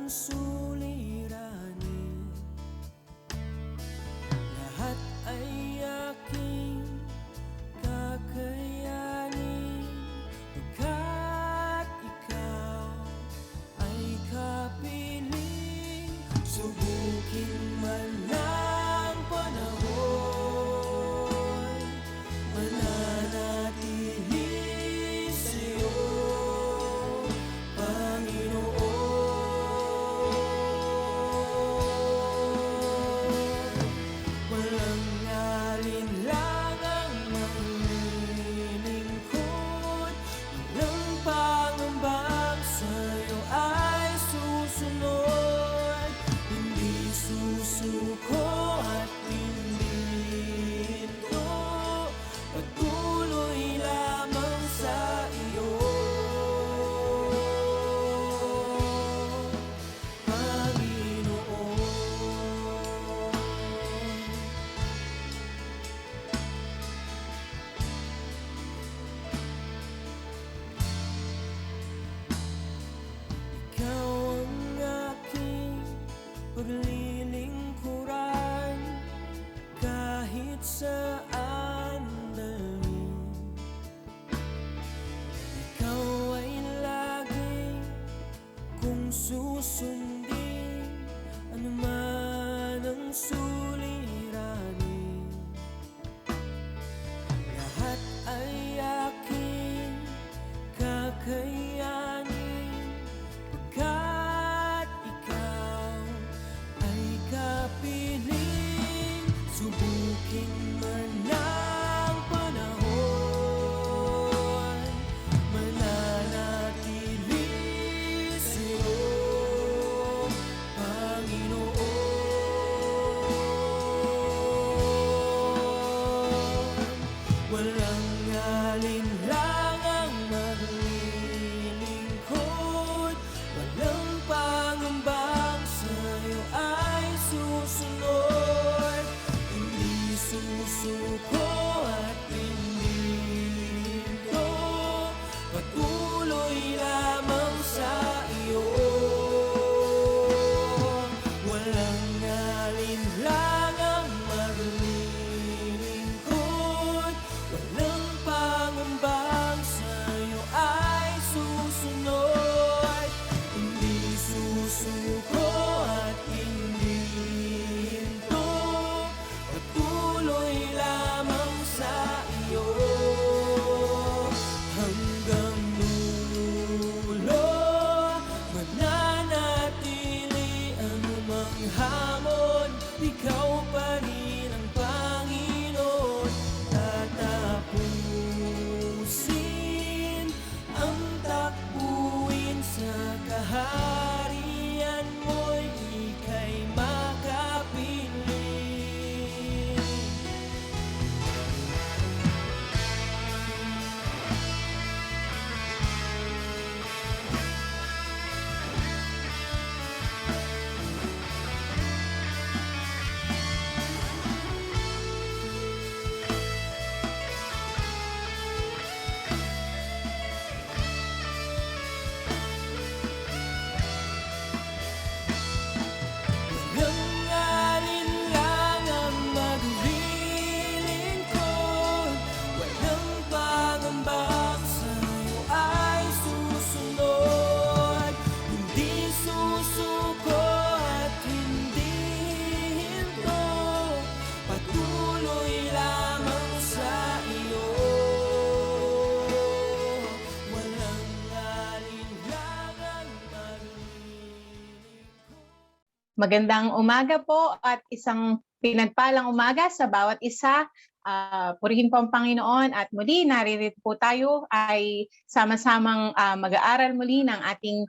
suliranin, lahat ay aking kakayanin, pagkat ikaw ay kapiling. Subukin man ng panahon, mananatili sa'yo, Panginoon. Walang alinlangang maglilingkod, walang pangambang sa'yo ay susunod. Hindi susuko at hindi hinto, patuloy lamang sa iyo, Panginoon. Ikaw ang aking paglilingkuran, kahit saan dalhin. Ikaw ay lagi kung susundin, anuman ang suliranin, lahat ay aking kakayanin, pagkat ikaw ay kapiling. Subukin man ng panahon, mananatili sa'yo, Panginoon. Walang alinlangang maglilingkod, walang pangambang sa'yo ay susunod. Hindi susuko at hindi hinto, patuloy lamang sa iyo. Walang alinlangang maglilingkod, walang pangambang sa'yo ay susunod. Hindi susuko at hindi hinto, patuloy lamang sa iyo, hanggang dulo. Mananatili anumang hamon, ikaw pa rin ang Panginoon. Tatapusin ang takbuhin sa kaharian mo'y ika'y makapiling. Walang alinlangang maglilingkod, walang pangambang sa'yo ay susunod. Hindi susuko at hindi hinto, patuloy lamang sa iyo. Walang alinlangang maglilingkod. Magandang umaga po at isang pinagpalang umaga sa bawat isa. Purihin po ang Panginoon at muli naririto po tayo ay sama-samang mag-aaral muli ng ating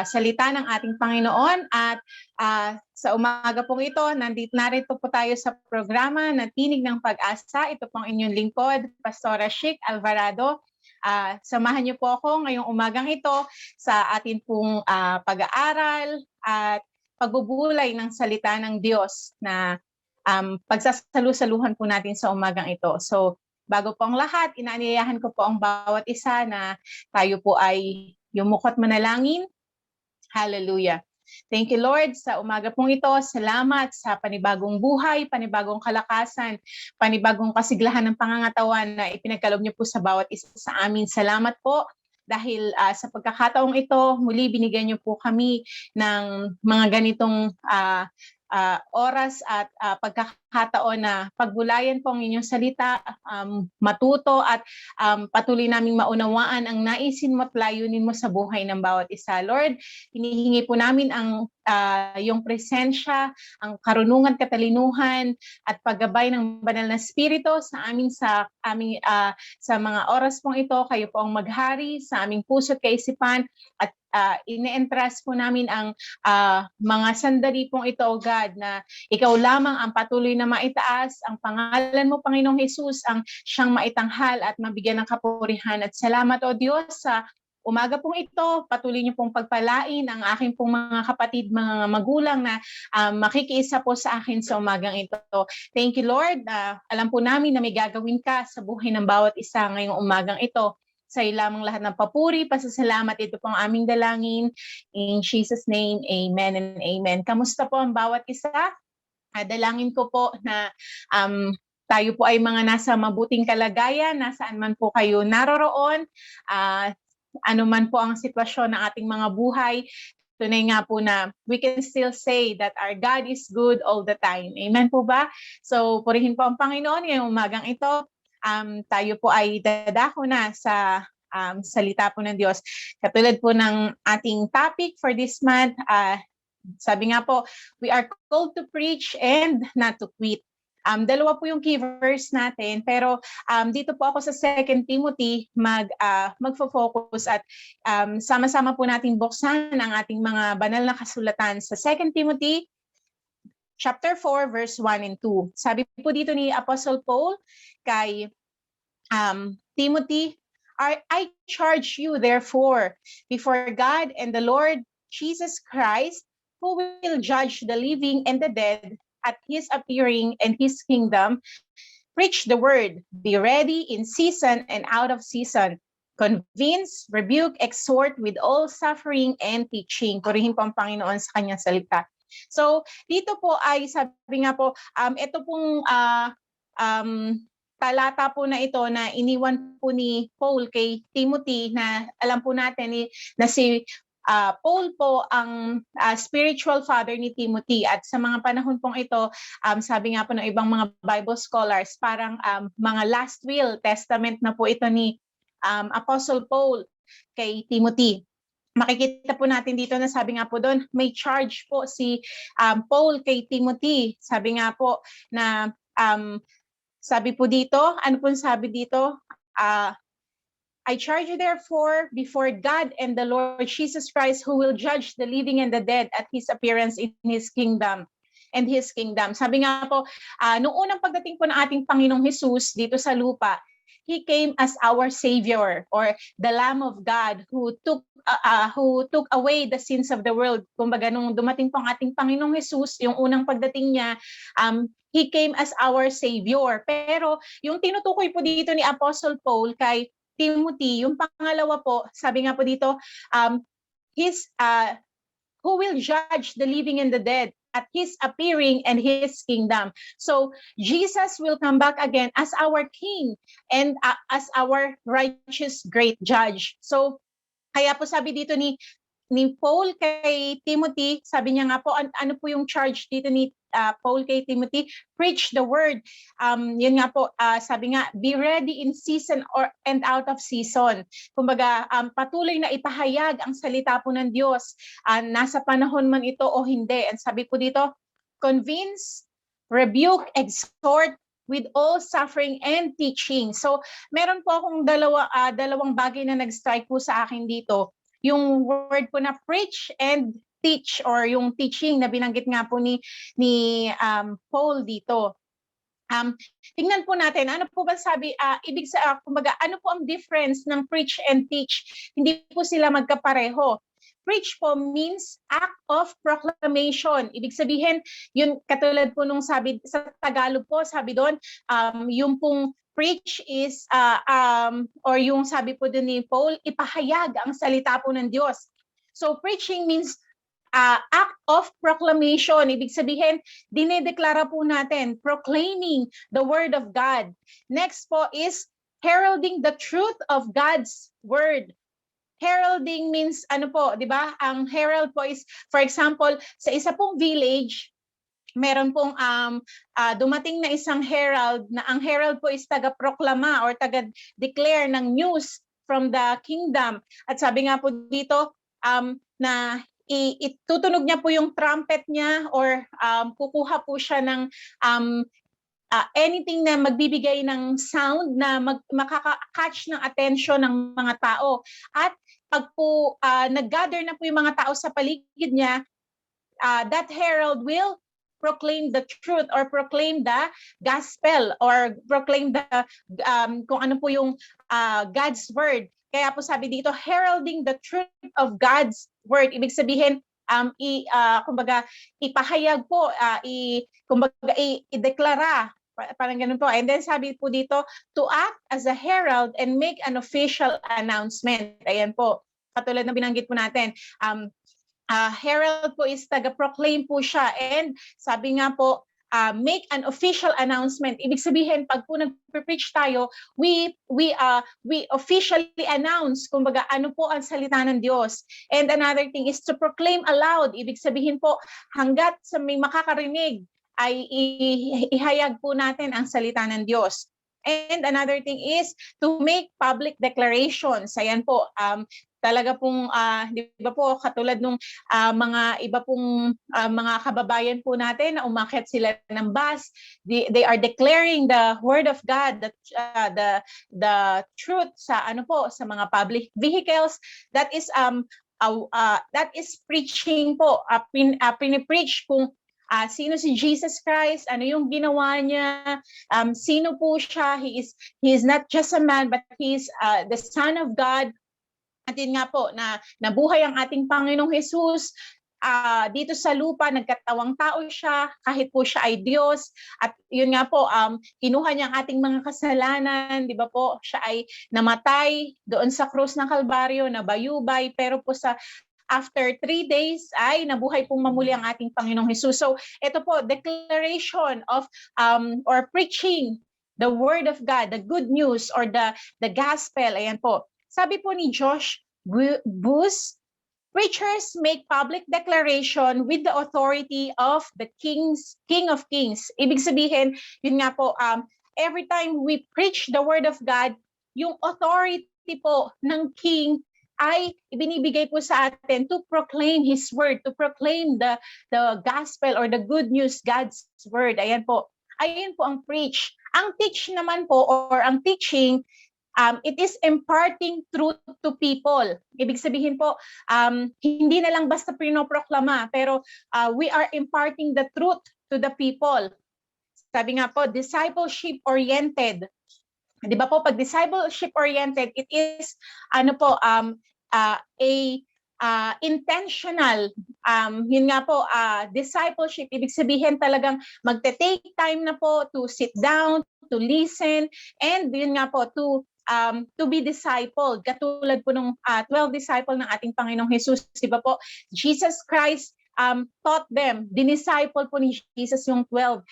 salita ng ating Panginoon. At sa umaga pong ito, narito po tayo sa programa na Tinig ng Pag-asa. Ito pong inyong lingkod, Pastora Chic Alvarado. Samahan niyo po ako ngayong umagang ito sa ating pong pag-aaral at pagbubulay ng salita ng Diyos na pagsasalu-saluhan po natin sa umagang ito. So, bago po ang lahat, inaanyayahan ko po ang bawat isa na tayo po ay yumukot manalangin. Hallelujah. Thank you, Lord, sa umaga pong ito. Salamat sa panibagong buhay, panibagong kalakasan, panibagong kasiglahan ng pangangatawan na ipinagkaloob niyo po sa bawat isa sa amin. Salamat po dahil sa pagkakataong ito, muli binigyan niyo po kami ng mga ganitong oras at pagkakataon na pagbulayan po ang inyong salita, matuto at patuloy naming maunawaan ang naisin mo at layunin mo sa buhay ng bawat isa. Lord, hinihingi po namin ang iyong presensya, ang karunungan, katalinuhan at paggabay ng banal na spirito sa amin sa mga oras pong ito. Kayo po ang maghari sa aming puso at kaisipan at ine-entrust po namin ang mga sandali pong ito, God, na ikaw lamang ang patuloy na maitaas, ang pangalan mo, Panginoong Jesus, ang siyang maitanghal at mabigyan ng kapurihan. At salamat, O Diyos, sa umaga pong ito, patuloy niyo pong pagpalain ang aking pong mga kapatid, mga magulang na makikiisa po sa akin sa umagang ito. Thank you, Lord. Alam po namin na may gagawin ka sa buhay ng bawat isa ngayong umagang ito. Sa iyo lamang lahat ng papuri, pasasalamat, ito pong aming dalangin. In Jesus' name, amen and amen. Kamusta po ang bawat isa? Dalangin ko po na tayo po ay mga nasa mabuting kalagayan, nasaan man po kayo naroroon, ano man po ang sitwasyon ng ating mga buhay. Tunay nga po na we can still say that our God is good all the time. Amen po ba? So, purihin po ang Panginoon ngayong umagang ito. Tayo po ay dadako na sa salita po ng Diyos. Katulad po ng ating topic for this month, sabi nga po, we are called to preach and not to quit. Dalawa po yung key verse natin, pero dito po ako sa 2 Timothy magfo-focus at sama-sama po natin buksan ang ating mga banal na kasulatan sa 2 Timothy chapter 4 verse 1 and 2. Sabi po dito ni Apostle Paul kay Timothy, I charge you therefore before God and the Lord Jesus Christ, who will judge the living and the dead at his appearing and his kingdom. Preach the word, be ready in season and out of season. Convince, rebuke, exhort with all suffering and teaching. Purihin po ang Panginoon sa kanyang salita. So, dito po ay sabi nga po, ito pong talata po na ito na iniwan po ni Paul kay Timothy, na alam po natin na si Paul po ang spiritual father ni Timothy, at sa mga panahon pong ito, sabi nga po ng ibang mga Bible scholars, parang mga last will, testament na po ito ni Apostle Paul kay Timothy. Makikita po natin dito na sabi nga po doon, may charge po si Paul kay Timothy. Sabi nga po na sabi po dito, ano po sabi dito? I charge you therefore before God and the Lord Jesus Christ, who will judge the living and the dead at his appearance in his kingdom. And his kingdom. Sabi nga po, noong unang pagdating po ng ating Panginoong Jesus dito sa lupa, he came as our Savior, or the Lamb of God who took away the sins of the world. Kumbaga, nung dumating po ang ating Panginoong Jesus, yung unang pagdating niya, he came as our Savior. Pero yung tinutukoy po dito ni Apostle Paul kay Timothy, yung pangalawa po, sabi nga po dito, who will judge the living and the dead at his appearing and his kingdom. So Jesus will come back again as our King and as our righteous great judge. So kaya po sabi dito ni Paul kay Timothy, sabi niya nga po, ano po yung charge dito ni Paul kay Timothy? Preach the word. Yun nga po, sabi nga, be ready in season and out of season. Kumbaga, patuloy na ipahayag ang salita po ng Diyos, nasa panahon man ito o hindi. And sabi po dito, convince, rebuke, exhort, with all suffering and teaching. So, meron po akong dalawang bagay na nag-strike po sa akin dito. Yung word po na preach and teach, or yung teaching na binanggit nga po ni Paul dito. Tingnan po natin, ano po ba sabi, kumbaga, ano po ang difference ng preach and teach? Hindi po sila magkapareho. Preach po means act of proclamation. Ibig sabihin, yun katulad po nung sabi sa Tagalog po, sabi doon, yung pong preach is, or yung sabi po din ni Paul, ipahayag ang salita po ng Diyos. So preaching means act of proclamation. Ibig sabihin, dinedeklara po natin, proclaiming the word of God. Next po is heralding the truth of God's word. Heralding means ano po, 'di ba? Ang herald po is, for example, sa isa pong village, meron pong dumating na isang herald, na ang herald po is taga-proklama or taga-declare ng news from the kingdom. At sabi nga po dito na itutunog niya po yung trumpet niya, or kukuha po siya ng anything na magbibigay ng sound na makaka-catch ng attention ng mga tao. At pag po nag-gather na po yung mga tao sa paligid niya, that herald will proclaim the truth or proclaim the gospel or proclaim the kung ano po yung God's word. Kaya po sabi dito, heralding the truth of God's word. Ibig sabihin, kumbaga ipahayag po, kumbaga ideklara, parang ganun po. And then sabi po dito, to act as a herald and make an official announcement. Ayan po, katulad na binanggit po natin. Herald po is taga-proclaim po siya, and sabi nga po, make an official announcement. Ibig sabihin, pag po nag-preach tayo, we officially announce, kumbaga ano po ang salita ng Diyos. And another thing is to proclaim aloud. Ibig sabihin po, hanggat sa may makakarinig, ay ihayag po natin ang salita ng Diyos. And another thing is to make public declarations. Ayan po, talaga pong, di ba po, katulad nung mga iba pong mga kababayan po natin na umakyat sila ng bus, they are declaring the word of God, the truth sa ano po, sa mga public vehicles. That is preaching po, pinipreach kung sino si Jesus Christ, ano yung ginawa niya, sino po siya. He is not just a man, but he is the Son of God. At yun nga po, na nabuhay ang ating Panginoong Jesus dito sa lupa, nagkatawang tao siya, kahit po siya ay Diyos. At yun nga po, kinuha niya ang ating mga kasalanan, di ba po, siya ay namatay doon sa krus ng Kalbaryo, nabayubay, pero po after 3 days ay nabuhay pong mamuli ang ating Panginoong Jesus. So ito po, declaration of or preaching the word of God, the good news or the gospel. Ayan po. Sabi po ni Josh Booth, preachers make public declaration with the authority of the King of Kings. Ibig sabihin, yun nga po, every time we preach the word of God, yung authority po ng King ay ibinibigay po sa atin to proclaim His word, to proclaim the gospel or the good news, God's word. Ayan po. Ayun po ang preach. Ang teach naman po or ang teaching, it is imparting truth to people. Ibig sabihin po, hindi na lang basta pinoproklama, pero we are imparting the truth to the people. Sabi nga po, discipleship-oriented. Di ba po, pag discipleship-oriented, it is intentional. Yun nga po, discipleship, ibig sabihin talagang magte-take time na po to sit down, to listen, and yun nga po, to be discipled. Katulad po ng 12 disciple ng ating Panginoong Jesus, di ba po, Jesus Christ taught them, dinisciple po ni Jesus yung 12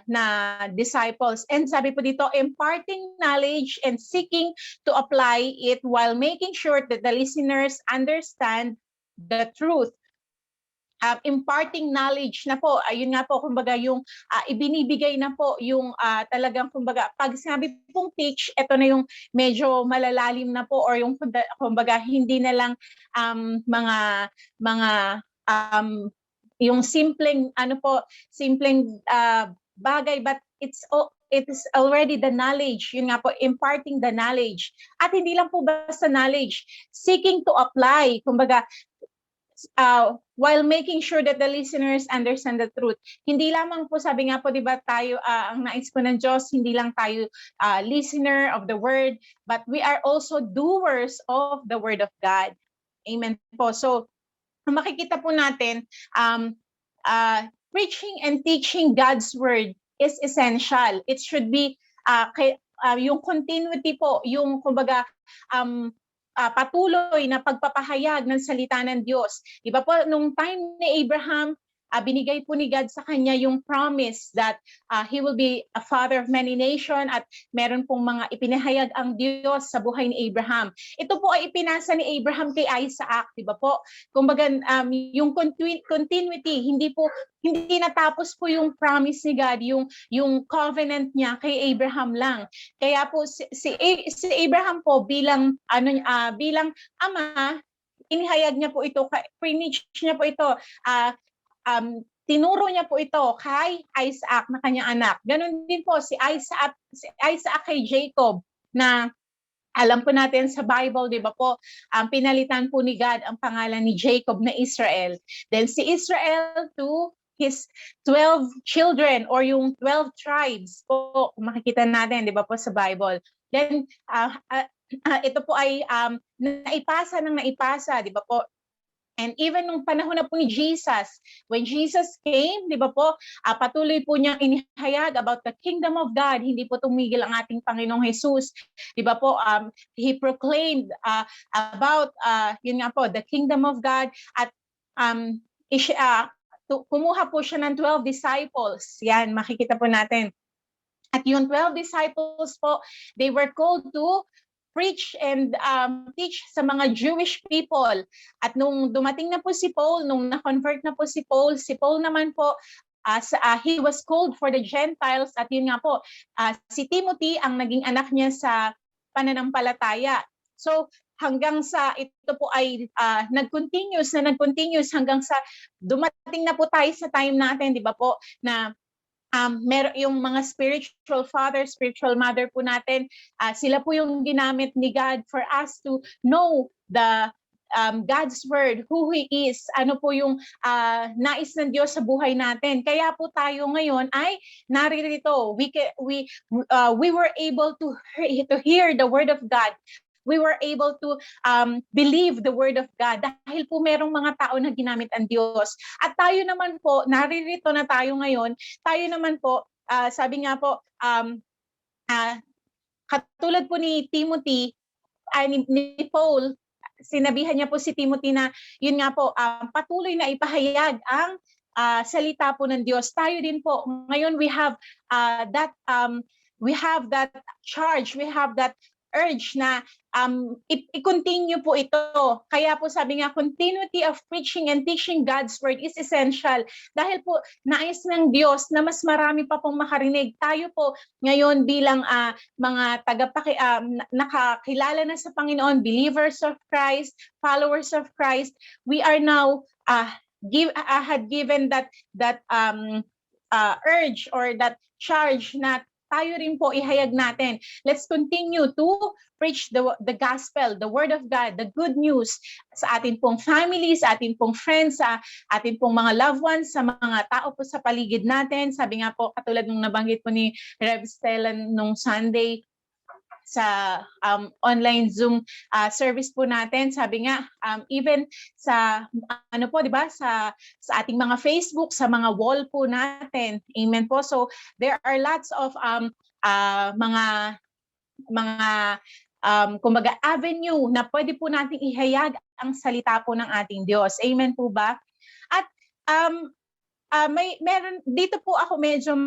na disciples. And sabi po dito, imparting knowledge and seeking to apply it while making sure that the listeners understand the truth. Imparting knowledge na po, ayun nga po, kumbaga yung ibinibigay na po yung talagang, kumbaga, pag sinabi pong teach, ito na yung medyo malalalim na po, or yung kumbaga hindi na lang mga yung simpleng bagay, but it is already the knowledge. Yun nga po, imparting the knowledge. At hindi lang po basta knowledge, seeking to apply, kumbaga, while making sure that the listeners understand the truth. Hindi lamang po, sabi nga po, di ba, tayo, ang nais po ng Diyos, hindi lang tayo listener of the word, but we are also doers of the word of God. Amen po. So, makikita po natin, preaching and teaching God's word is essential. It should be, yung continuity po, yung kumbaga, patuloy na pagpapahayag ng salita ng Diyos. Di ba po, nung time ni Abraham, binigay po ni God sa kanya yung promise that he will be a father of many nations at meron pong mga ipinahayag ang Diyos sa buhay ni Abraham. Ito po ay ipinasa ni Abraham kay Isaac, di ba po? Kumbaga, yung continuity, hindi natapos po yung promise ni God, yung covenant niya kay Abraham lang. Kaya po si Abraham po bilang bilang ama, inihayag niya po ito, preach niya po ito, tinuro niya po ito kay Isaac na kanyang anak. Ganon din po si Isaac kay Jacob, na alam po natin sa Bible, di ba po, pinalitan po ni God ang pangalan ni Jacob na Israel. Then si Israel to his 12 children or yung 12 tribes po, makikita natin, di ba po, sa Bible. Then ito po ay naipasa, di ba po? And even nung panahon na po ni Jesus, when Jesus came, di ba po, patuloy po niyang inihayag about the kingdom of God. Hindi po tumigil ang ating Panginoong Jesus. Di ba po, he proclaimed about, yun nga po, the kingdom of God. At kumuha po siya ng 12 disciples. Yan, makikita po natin. At yung 12 disciples po, they were called to preach and teach sa mga Jewish people. At nung dumating na po si Paul, nung na-convert na po si Paul naman po, he was called for the Gentiles. At yun nga po, si Timothy ang naging anak niya sa pananampalataya. So, hanggang sa ito po ay nag-continuous hanggang sa dumating na po tayo sa time natin, di ba po, na meron yung mga spiritual father, spiritual mother po natin, sila po yung ginamit ni God for us to know the God's word, who He is, ano po yung nais ng Diyos sa buhay natin. Kaya po tayo ngayon ay naririto. We were able to hear the word of God. We were able to believe the word of God dahil po merong mga tao na ginamit ang Diyos. At tayo naman po, naririto na tayo ngayon, tayo naman po, sabi nga po, katulad po ni Timothy, ni Paul, sinabihan niya po si Timothy na, yun nga po, patuloy na ipahayag ang salita po ng Diyos. Tayo din po, ngayon we have that charge, we have that urge na i-continue po ito. Kaya po sabi nga, continuity of preaching and teaching God's word is essential. Dahil po, nais ng Diyos na mas marami pa pong makarinig. Tayo po ngayon bilang mga nakakilala na sa Panginoon, believers of Christ, followers of Christ, we are now had given that urge or that charge na tayo rin po ihayag natin. Let's continue to preach the gospel, the word of God, the good news sa atin pong families, sa atin pong friends, sa atin pong mga loved ones, sa mga tao po sa paligid natin. Sabi nga po, katulad nung nabanggit po ni Rev Stella nung Sunday, sa online Zoom service po natin, sabi nga even sa po, 'di ba, sa ating mga Facebook, sa mga wall po natin. Amen po. So there are lots of mga kumbaga avenue na pwede po nating ihayag ang salita po ng ating Diyos. Amen po ba? At meron dito po ako medyo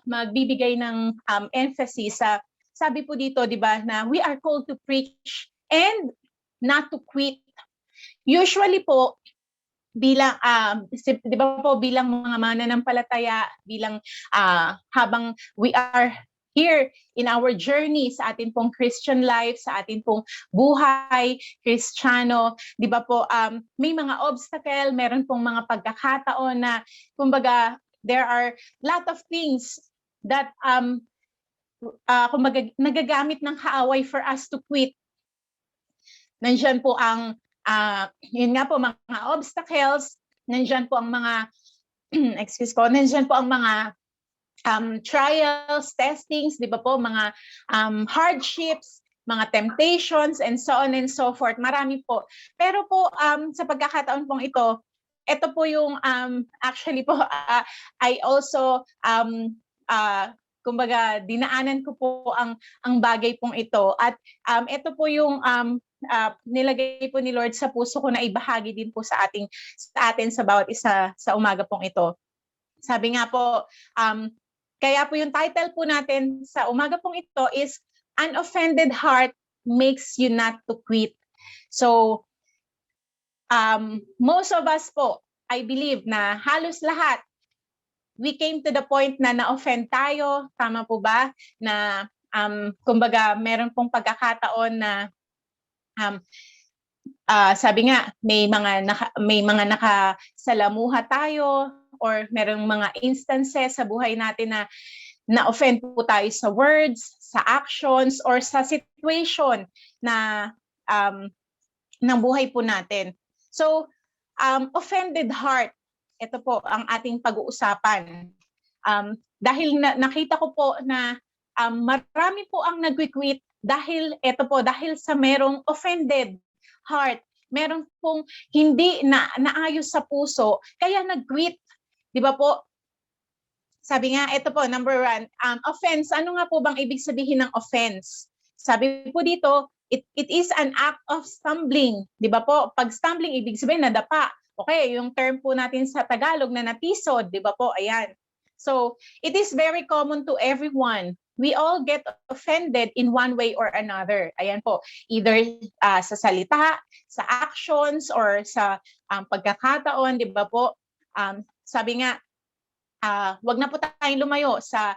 magbibigay ng emphasis sa sabi po dito, di ba, na we are called to preach and not to quit. Usually po, bilang, di ba po, bilang mga mananampalataya, bilang habang we are here in our journey sa atin pong Christian life, sa atin pong buhay, Kristiyano, di ba po, may mga obstacle, meron pong mga pagkakataon na, kumbaga, there are lot of things that nagagamit ng kaaway for us to quit. Nandiyan po ang, yun nga po, mga obstacles, nandiyan po ang mga, nandiyan po ang mga trials, testings, di ba po, mga hardships, mga temptations, and so on and so forth. Marami po. Pero po, sa pagkakataon pong ito po yung, actually po, I also, kumbaga dinaanan ko po ang bagay pong ito at ito po yung nilagay po ni Lord sa puso ko na ibahagi din po sa atin sa bawat isa sa umaga pong ito. Sabi nga po, kaya po yung title po natin sa umaga pong ito is An Offended Heart Makes You Not to Quit. So, most of us po, I believe na halos lahat, we came to the point na na-offend tayo. Tama po ba? Na, kumbaga, meron pong pagkakataon na, sabi nga, may mga nakasalamuha tayo or merong mga instances sa buhay natin na na-offend po tayo sa words, sa actions, or sa situation na ng buhay po natin. So, offended heart, ito po ang ating pag-uusapan. Dahil nakita ko po na marami po ang nag-quit dahil sa merong offended heart. Meron pong hindi naayos sa puso, kaya nag-quit. Di ba po? Sabi nga, ito po, number 1, offense. Ano nga po bang ibig sabihin ng offense? Sabi po dito, it is an act of stumbling. Di ba po? Pag stumbling, ibig sabihin nadapa. Okay, yung term po natin sa Tagalog na natisod, di ba po? Ayan. So, it is very common to everyone. We all get offended in one way or another. Ayan po, either sa salita, sa actions, or sa pagkakataon, di ba po? Sabi nga, wag na po tayong lumayo sa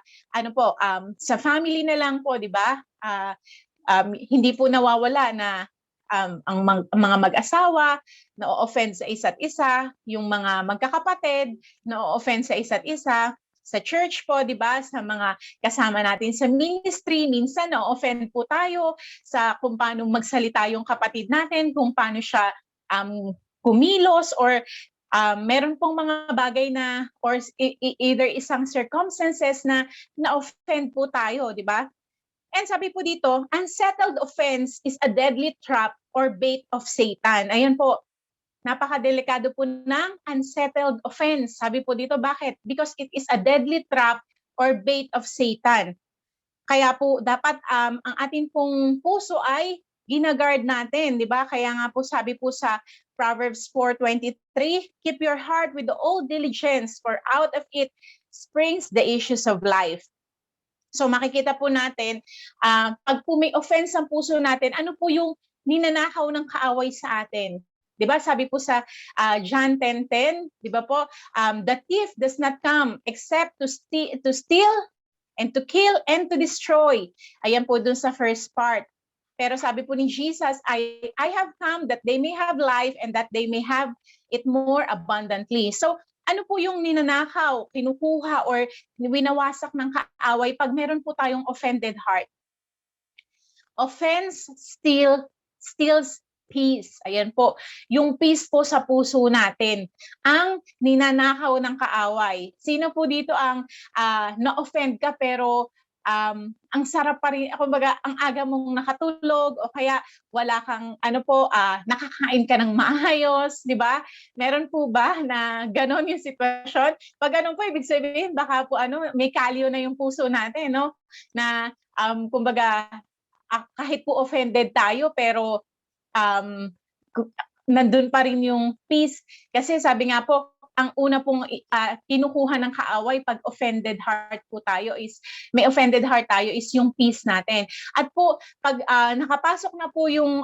sa family na lang po, di ba? Hindi po nawawala na ang mga mag-asawa na-offend sa isa't isa, yung mga magkakapatid na-offend sa isa't isa, sa church po, di ba? Sa mga kasama natin sa ministry, minsan na-offend po tayo sa kung paano magsalita yung kapatid natin, kung paano siya kumilos, or meron pong mga bagay na or either isang circumstances na na-offend po tayo, di ba? And sabi po dito, unsettled offense is a deadly trap or bait of Satan. Ayan po, napakadelikado po ng unsettled offense. Sabi po dito, bakit? Because it is a deadly trap or bait of Satan. Kaya po, dapat ang ating pong puso ay ginagard natin, di ba? Kaya nga po sabi po sa Proverbs 4:23, keep your heart with all diligence, for out of it springs the issues of life. So makikita po natin, pag po may offense ang puso natin, ano po yung ninanakaw ng kaaway sa atin? 'Di ba? Sabi po sa John 10:10, 'di ba po? The thief does not come except to steal and to kill and to destroy. Ayan po dun sa first part. Pero sabi po ni Jesus, I have come that they may have life and that they may have it more abundantly. So, ano po yung ninanakaw, kinukuha, or winawasak ng kaaway pag meron po tayong offended heart? Offense steals peace. Ayan po. Yung peace po sa puso natin. Ang ninanakaw ng kaaway. Sino po dito ang na-offend ka pero ang sarap pa rin, kumbaga, ang aga mong nakatulog o kaya wala kang, nakakain ka ng maayos, di ba? Meron po ba na gano'n yung sitwasyon? Pag gano'n po, ibig sabihin, baka po may kalyo na yung puso natin, no? Na, kumbaga, kahit po offended tayo, pero nandun pa rin yung peace. Kasi sabi nga po, ang una pong kinukuha ng kaaway pag offended heart po tayo is, may offended heart tayo, is yung peace natin. At po, pag nakapasok na po yung,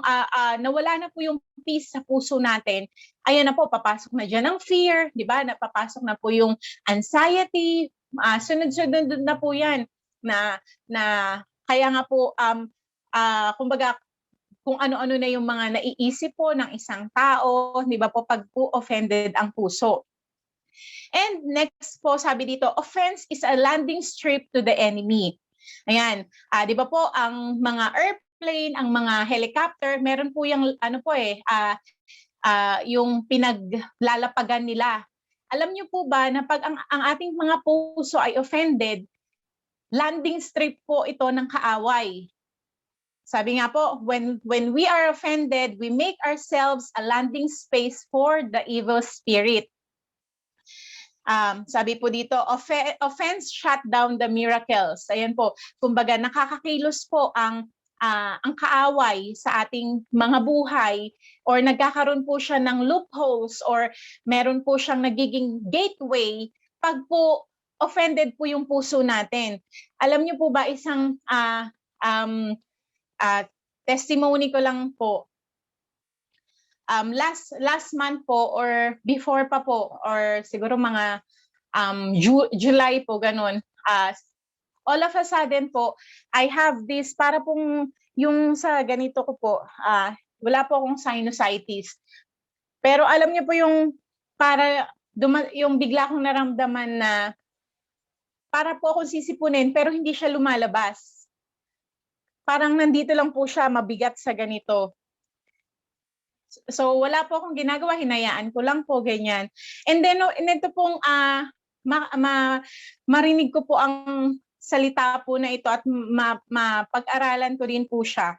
nawala na po yung peace sa puso natin, ayan na po, papasok na dyan ang fear, di ba? Napapasok na po yung anxiety, sunod-sunod na po yan. Na kaya nga po, kumbaga, kung ano-ano na yung mga naiisip po ng isang tao, di ba po, pag po offended ang puso. And next po, sabi dito, offense is a landing strip to the enemy. Ayan, di ba po, ang mga airplane, ang mga helicopter, meron po yung, yung pinaglalapagan nila. Alam niyo po ba na pag ang ating mga puso ay offended, landing strip po ito ng kaaway. Sabi nga po, when we are offended, we make ourselves a landing space for the evil spirit. Sabi po dito, offense shut down the miracles. Ayan po, kumbaga nakakakilos po ang ang kaaway sa ating mga buhay, or nagkakaroon po siya ng loopholes, or meron po siyang nagiging gateway pag po offended po yung puso natin. Alam niyo po ba, isang testimony ko lang po, last month po, or before pa po, or siguro mga July po, ganun. All of a sudden po, I have this, para pong yung sa ganito ko po, wala po akong sinusitis. Pero alam niyo po yung yung bigla kong naramdaman na para po akong sisipunin pero hindi siya lumalabas. Parang nandito lang po siya, mabigat sa ganito. So wala po akong ginagawa, hinayaan ko lang po, ganyan. And then ito pong marinig ko po ang salita po na ito at mapag-aralan ko rin po siya.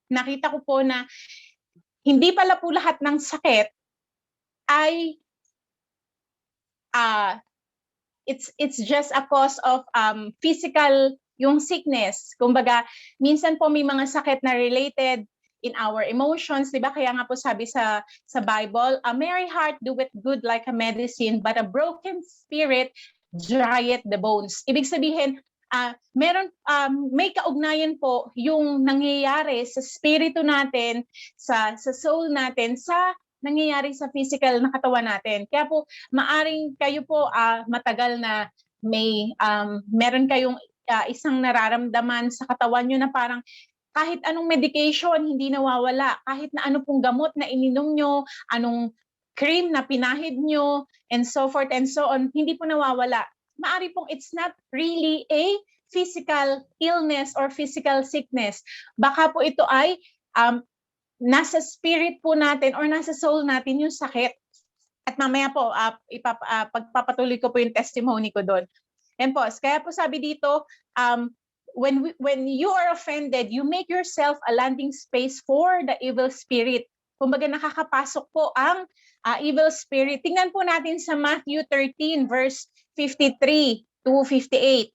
Nakita ko po na hindi pala po lahat ng sakit ay it's just a cause of physical yung sickness. Kumbaga, minsan po may mga sakit na related in our emotions, di ba? Kaya nga po sabi sa Bible, a merry heart doeth good like a medicine, but a broken spirit dryeth the bones. Ibig sabihin, may kaugnayan po yung nangyayari sa spirito natin, sa soul natin, sa nangyayari sa physical na katawan natin. Kaya po, maaring kayo po matagal na meron kayong isang nararamdaman sa katawan nyo na parang kahit anong medication, hindi nawawala. Kahit na ano pong gamot na ininom nyo, anong cream na pinahid nyo, and so forth and so on, hindi po nawawala. Maari pong it's not really a physical illness or physical sickness. Baka po ito ay nasa spirit po natin or nasa soul natin yung sakit. At mamaya po, pagpapatuloy ko po yung testimony ko doon. And po, kaya po sabi dito, when you are offended, you make yourself a landing space for the evil spirit. Kumbaga nakakapasok po ang evil spirit. Tingnan po natin sa Matthew 13 verse 53 to 58.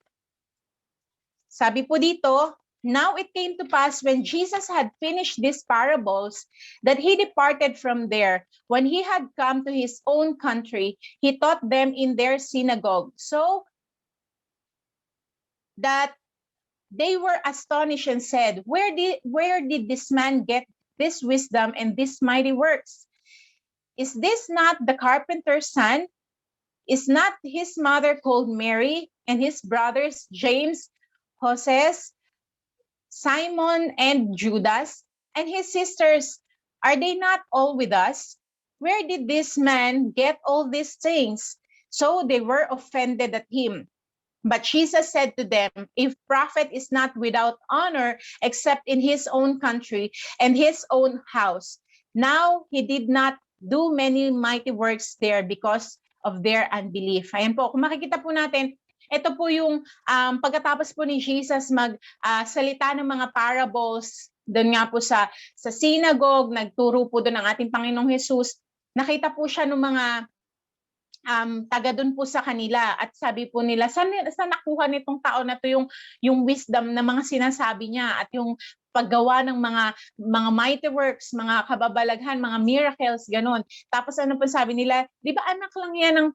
Sabi po dito, now it came to pass when Jesus had finished these parables that he departed from there. When he had come to his own country, he taught them in their synagogue. So that they were astonished and said, where did this man get this wisdom and these mighty works? Is this not the carpenter's son? Is not his mother called Mary, and his brothers James, Jose, Simon, and Judas? And his sisters, are they not all with us? Where did this man get all these things? So they were offended at him. But Jesus said to them, if prophet is not without honor except in his own country and his own house. Now he did not do many mighty works there because of their unbelief. Ayan po, kung makikita po natin, ito po yung pagkatapos po ni Jesus magsalita ng mga parables, doon nga po sa synagogue, nagturo po doon ang ating Panginoong Jesus. Nakita po siya ng mga taga doon po sa kanila, at sabi po nila, saan nakuha nitong tao na to yung wisdom na mga sinasabi niya at yung paggawa ng mga mighty works, mga kababalaghan, mga miracles, ganon. Tapos ano po sabi nila, di ba anak lang yan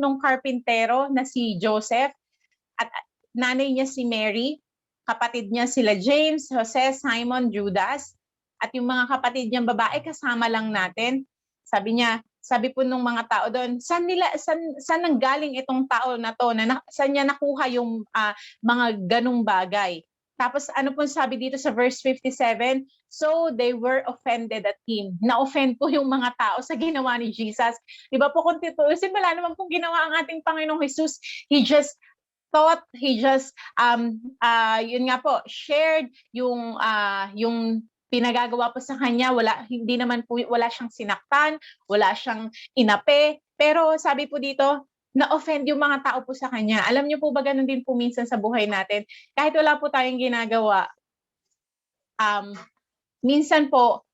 nung karpintero na si Joseph, at nanay niya si Mary, kapatid niya sila James, Jose, Simon, Judas, at yung mga kapatid niyang babae kasama lang natin. Sabi po nung mga tao doon, saan nanggaling itong tao na to, saan niya nakuha yung mga ganung bagay. Tapos ano po sabi dito sa verse 57, so they were offended at him. Na-offend po yung mga tao sa ginawa ni Jesus. Di ba po kung tituusin, wala naman pong ginawa ang ating Panginoong Jesus. He just thought, yun nga po, shared yung pinagagawa po sa kanya, hindi naman po, wala siyang sinaktan, wala siyang inape, pero sabi po dito, na-offend yung mga tao po sa kanya. Alam niyo po ba, ganun din po minsan sa buhay natin, kahit wala po tayong ginagawa, minsan po,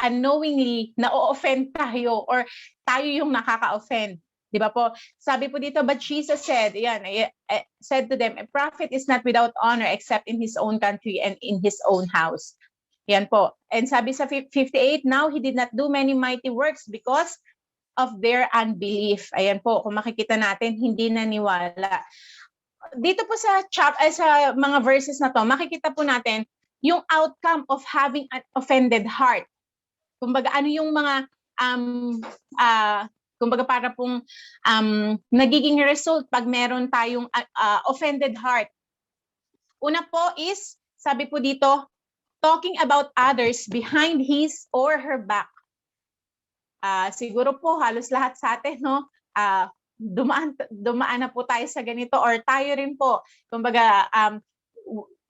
unknowingly, na-offend tayo, or tayo yung nakaka-offend. Di ba po? Sabi po dito, but Jesus said, said to them, a prophet is not without honor except in his own country and in his own house. Yan po. And sabi sa 58, now he did not do many mighty works because of their unbelief. Ayan po, kung makikita natin, hindi naniwala. Dito po sa mga verses na to, makikita po natin yung outcome of having an offended heart. Kumbaga, ano yung mga kumbaga para pong nagiging result pag meron tayong offended heart. Una po is, sabi po dito, talking about others behind his or her back. Siguro po halos lahat sa atin, no? Dumaan na po tayo sa ganito or tayo rin po. Kumbaga,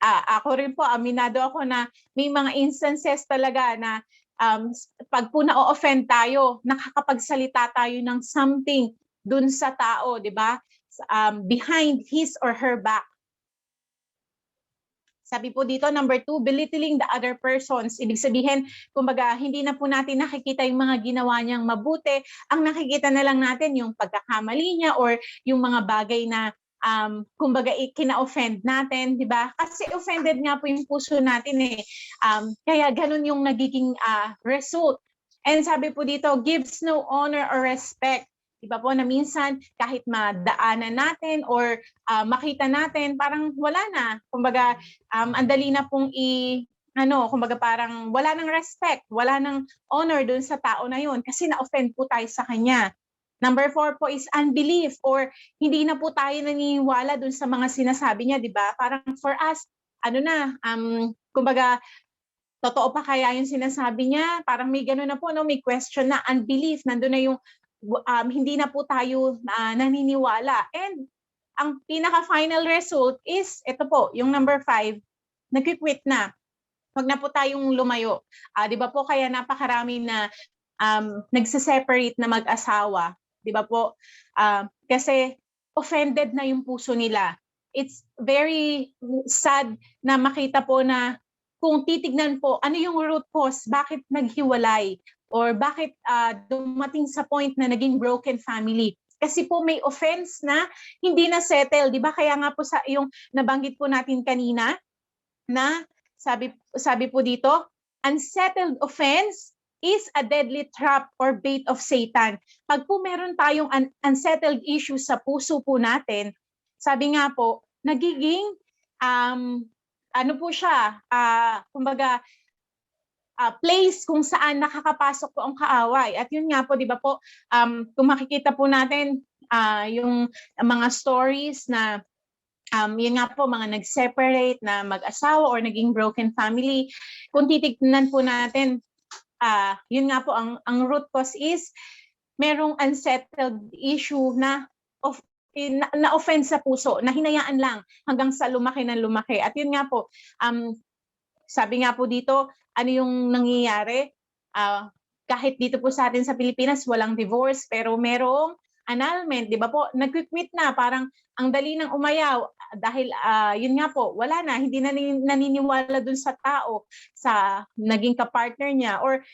ako rin po, aminado ako na may mga instances talaga na pag po na-offend tayo, nakakapagsalita tayo ng something dun sa tao, di ba? Behind his or her back. Sabi po dito, number 2, belittling the other persons. Ibig sabihin, kumbaga, hindi na po natin nakikita yung mga ginawa niyang mabuti. Ang nakikita na lang natin yung pagkakamali niya or yung mga bagay na kumbaga kina-offend natin, di ba? Kasi offended nga po yung puso natin eh. Kaya ganun yung nagiging result. And sabi po dito, gives no honor or respect. Di ba po na minsan kahit madaanan natin or makita natin, parang wala na. Kumbaga, ang dali na pong kumbaga parang wala ng respect, wala ng honor dun sa tao na yun kasi na-offend po tayo sa kanya. Number 4 po is unbelief or hindi na po tayo naniniwala dun sa mga sinasabi niya, di ba? Parang for us, kumbaga, totoo pa kaya yung sinasabi niya? Parang may gano'n na po, no? May question na, unbelief, nandun na yung hindi na po tayo naniniwala. And ang pinaka-final result is, ito po, yung number 5, nag-quit na. Wag na po tayong lumayo. Di ba po, kaya napakarami na nagse-separate na mag-asawa. Di ba po? Kasi offended na yung puso nila. It's very sad na makita po na kung titignan po, ano yung root cause, bakit naghiwalay? Or bakit dumating sa point na naging broken family? Kasi po may offense na hindi na settle. Di ba? Kaya nga po sa yung nabanggit po natin kanina, na sabi po dito, unsettled offense is a deadly trap or bait of Satan. Pag po meron tayong unsettled issue sa puso po natin, sabi nga po, nagiging, po siya, kumbaga, place kung saan nakakapasok po ang kaaway. At yun nga po, di ba po, kung makikita po natin yung mga stories na yun nga po, mga nag-separate na mag-asawa or naging broken family, kung titignan po natin, yun nga po, ang root cause is merong unsettled issue na offend sa puso, na hinayaan lang hanggang sa lumaki ng lumaki. At yun nga po, sabi nga po dito, ano yung nangyayari? Kahit dito po sa atin sa Pilipinas, walang divorce, pero merong annulment, di ba po? Nag-quit na, parang ang dali ng umayaw dahil yun nga po, wala na, hindi na naniniwala dun sa tao, sa naging kapartner niya, or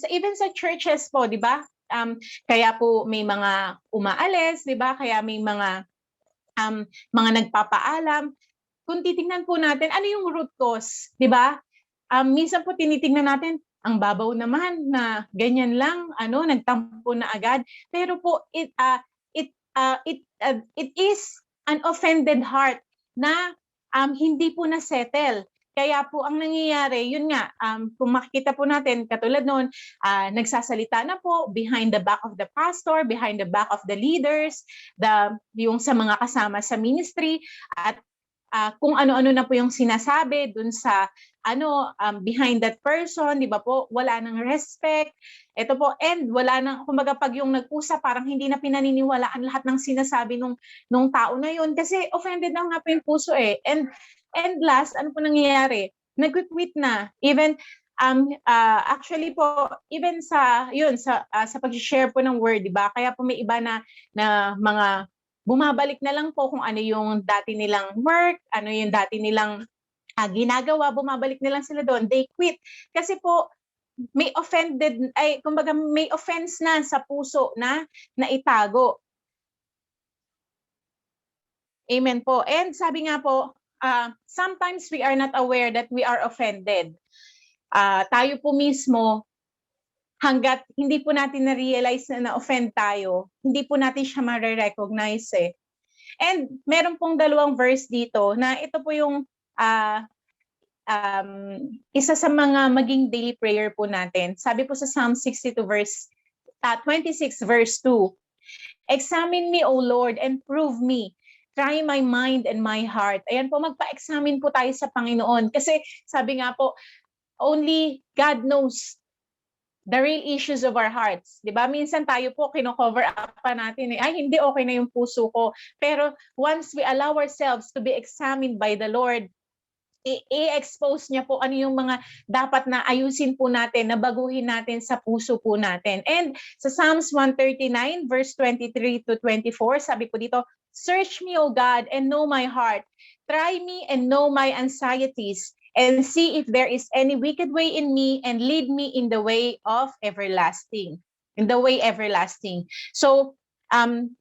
even sa churches po, di ba? Kaya po may mga umaalis, di ba? Kaya may mga nagpapaalam. Kung titingnan po natin, ano yung root cause, di ba? Minsan po tinitingnan natin, ang babaw naman na ganyan lang, nagtampo na agad. Pero po, it is an offended heart na hindi po na-settle. Kaya po ang nangyayari, yun nga, kung makikita po natin, katulad noon, nagsasalita na po behind the back of the pastor, behind the back of the leaders, yung sa mga kasama sa ministry, at kung ano-ano na po yung sinasabi dun sa behind that person, di ba po, wala nang respect. Ito po, and wala nang, kumbaga pag yung nag-usap, parang hindi na pinaniniwalaan lahat ng sinasabi nung tao na yun kasi offended na nga po yung puso eh. And last, ano po nangyayari? Nag-quit na. Even actually po, even sa pag-share po ng word, di ba? Kaya po may iba na mga bumabalik na lang po kung ano yung dati nilang work, ano yung dati nilang ginagawa, bumabalik na lang sila doon. They quit. Kasi po, may offended, ay kumbaga may offense na sa puso na naitago. Amen po. And sabi nga po, sometimes we are not aware that we are offended. Tayo po mismo, hanggat hindi po natin na-realize na na-offend tayo, hindi po natin siya ma-recognize eh. And meron pong dalawang verse dito na ito po yung isa sa mga maging daily prayer po natin. Sabi po sa Psalm 26 verse 2, "Examine me, O Lord, and prove me. Try my mind and my heart." Ayan po, magpa-examine po tayo sa Panginoon. Kasi sabi nga po, only God knows the real issues of our hearts. Di ba? Minsan tayo po, kino-cover up pa natin. Ay, hindi, okay na yung puso ko. Pero once we allow ourselves to be examined by the Lord, i-expose niya po ano yung mga dapat na ayusin po natin, na baguhin natin sa puso po natin. And sa Psalms 139, verse 23 to 24, sabi po dito, "Search me, O God, and know my heart. Try me and know my anxieties, and see if there is any wicked way in me, and lead me in the way of everlasting." In the way everlasting. So,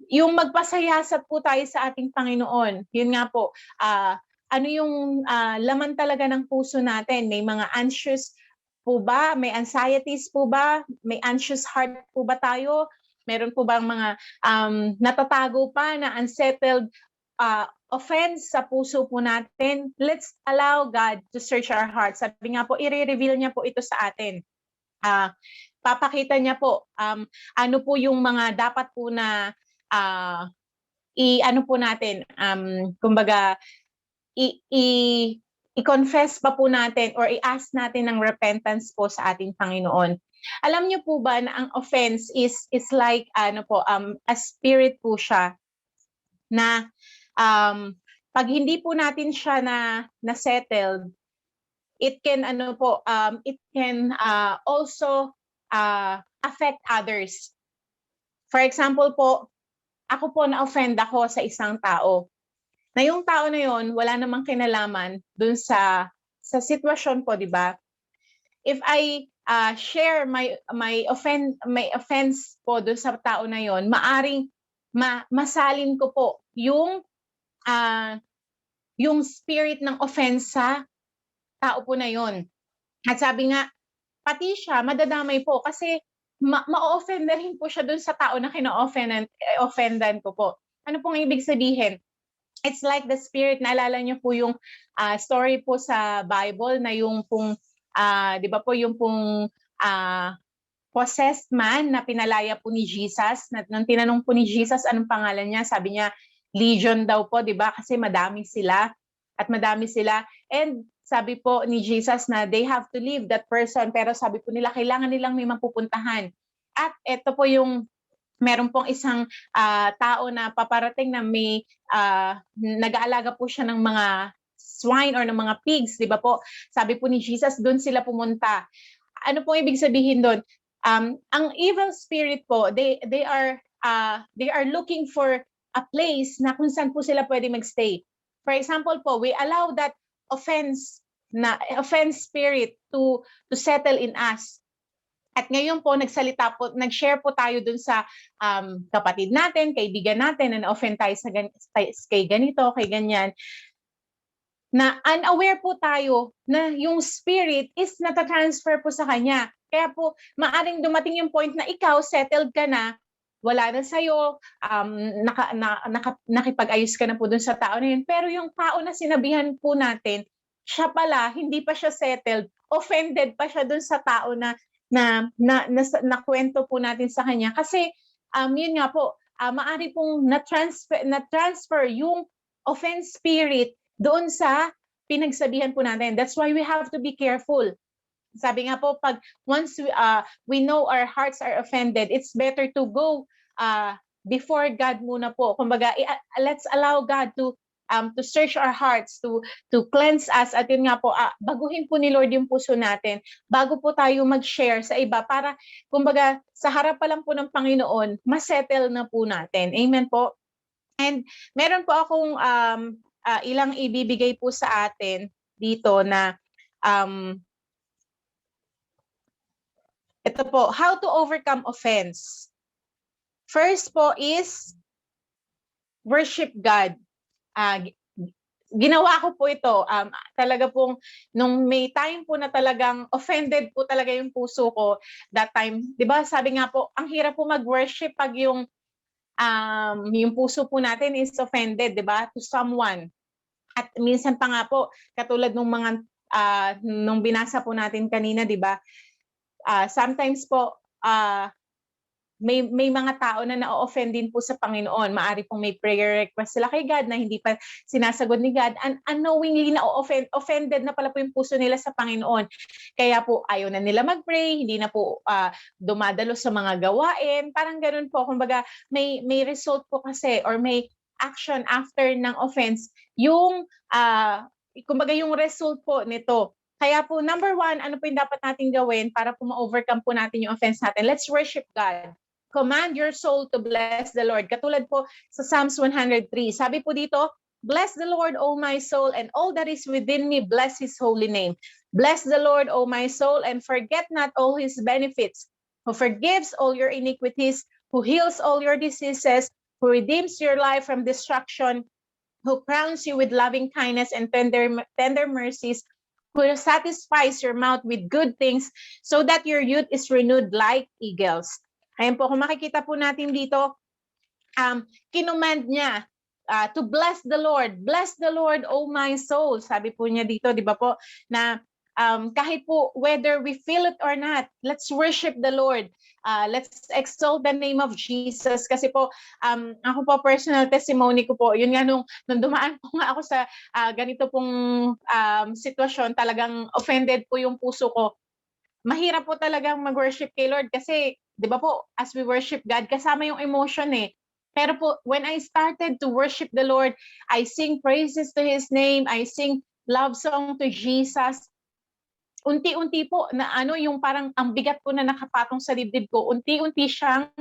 yung magpasayasat po tayo sa ating Panginoon, yun nga po, ano yung laman talaga ng puso natin? May mga anxious po ba? May anxieties po ba? May anxious heart po ba tayo? Meron po bang mga natatago pa na unsettled offense sa puso po natin? Let's allow God to search our hearts. Sabi nga po, i-reveal niya po ito sa atin. Papakita niya po ano po yung mga dapat po na i-ano po natin, kumbaga, i-confess pa po natin or i-ask natin ng repentance po sa ating Panginoon. Alam niyo po ba na ang offense is like a spirit po siya na pag hindi po natin siya na settled, it can also affect others. For example po, ako po na-offend ako sa isang tao. Na yung tao na yon wala namang kinalaman dun sa sitwasyon po, di ba? If I share my offense po dun sa tao na yon, maaring masalin ko po yung spirit ng offense sa tao po na yon. At sabi nga, pati siya madadamay po kasi ma-offend na rin po siya dun sa tao na kina-offendan ko po. Ano pong ibig sabihin? It's like the spirit, naalala niyo po yung story po sa Bible na yung pong, di ba po, yung pong possessed man na pinalaya po ni Jesus. Nung tinanong po ni Jesus anong pangalan niya, sabi niya, Legion daw po, di ba? Kasi madami sila. And sabi po ni Jesus na they have to leave that person. Pero sabi po nila, kailangan nilang may mapupuntahan. At ito po yung meron pong isang tao na paparating na may nag-aalaga po siya ng mga swine or ng mga pigs, di ba po? Sabi po ni Jesus, doon sila pumunta. Ano pong ibig sabihin doon? Ang evil spirit po, they are looking for a place na kung saan po sila pwede magstay. For example po, we allow that offense spirit to settle in us. At ngayon po, nag-share po tayo dun sa kapatid natin, kaibigan natin, na na-offend tayo kay ganito, kay ganyan, na unaware po tayo na yung spirit is natatransfer po sa kanya. Kaya po, maaring dumating yung point na ikaw, settled ka na, wala na sa'yo, nakipag-ayos ka na po dun sa tao na yun. Pero yung tao na sinabihan po natin, siya pala, hindi pa siya settled, offended pa siya dun sa tao na kwento po natin sa kanya kasi yun nga po, maaari pong na-transfer yung offense spirit doon sa pinagsabihan po natin. That's why we have to be careful. Sabi nga po, pag once we know our hearts are offended, it's better to go before God muna po. Kumbaga, let's allow God to search our hearts, to cleanse us, at yun nga po, baguhin po ni Lord yung puso natin bago po tayo mag-share sa iba para, kumbaga, sa harap pa lang po ng Panginoon, masettle na po natin. Amen po. And meron po akong ilang ibibigay po sa atin dito na Ito po, how to overcome offense. First po is worship God. Ginawa ko po ito. Talaga pong, nung may time po na talagang offended po talaga yung puso ko, that time, di ba sabi nga po, ang hirap po mag-worship pag yung puso po natin is offended, di ba, to someone. At minsan pa nga po, katulad nung mga, nung binasa po natin kanina, di ba, sometimes po, may mga tao na na-offend din po sa Panginoon. Maari pong may prayer request sila kay God na hindi pa sinasagot ni God, and unknowingly offended na pala po yung puso nila sa Panginoon. Kaya po ayaw na nila mag-pray, hindi na po dumadalo sa mga gawain. Parang ganun po. Kumbaga may result po kasi, or may action after ng offense, yung kumbaga yung result po nito. Kaya po, number one, ano po yung dapat natin gawin para po ma-overcome po natin yung offense natin? Let's worship God. Command your soul to bless the Lord. Katulad po sa Psalms 103. Sabi po dito, bless the Lord, O my soul, and all that is within me, bless His holy name. Bless the Lord, O my soul, and forget not all His benefits, who forgives all your iniquities, who heals all your diseases, who redeems your life from destruction, who crowns you with loving kindness and tender mercies, who satisfies your mouth with good things, so that your youth is renewed like eagles. Ayan po, kung makikita po natin dito, kinumand niya to bless the Lord. Bless the Lord, O my soul. Sabi po niya dito, di ba po, na kahit po whether we feel it or not, let's worship the Lord. Let's exalt the name of Jesus. Kasi po, ako po, personal testimony ko po, yun nga nung dumaan po nga ako sa ganito pong sitwasyon, talagang offended po yung puso ko. Mahirap po talagang mag-worship kay Lord kasi, di ba po, as we worship God, kasama yung emotion eh. Pero po, when I started to worship the Lord, I sing praises to His name, I sing love song to Jesus. Unti-unti po, na yung parang ang bigat po na nakapatong sa dibdib ko, unti-unti siyang,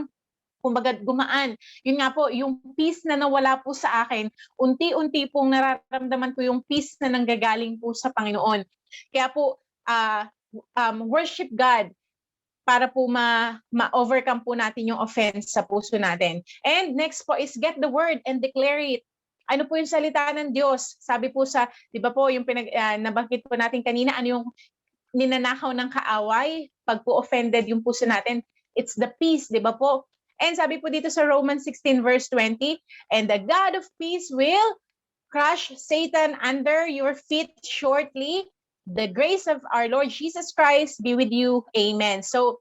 kumbaga, gumaan. Yun nga po, yung peace na nawala po sa akin, unti-unti pong nararamdaman ko yung peace na nanggagaling po sa Panginoon. Kaya po, worship God para po ma-overcome po natin yung offense sa puso natin. And next po is get the word and declare it. Ano po yung salita ng Diyos? Sabi po sa, di ba po, yung nabanggit po natin kanina, ano yung ninanakaw ng kaaway pag po offended yung puso natin? It's the peace, di ba po? And sabi po dito sa Romans 16 verse 20, and the God of peace will crush Satan under your feet shortly. The grace of our Lord Jesus Christ be with you. Amen. So,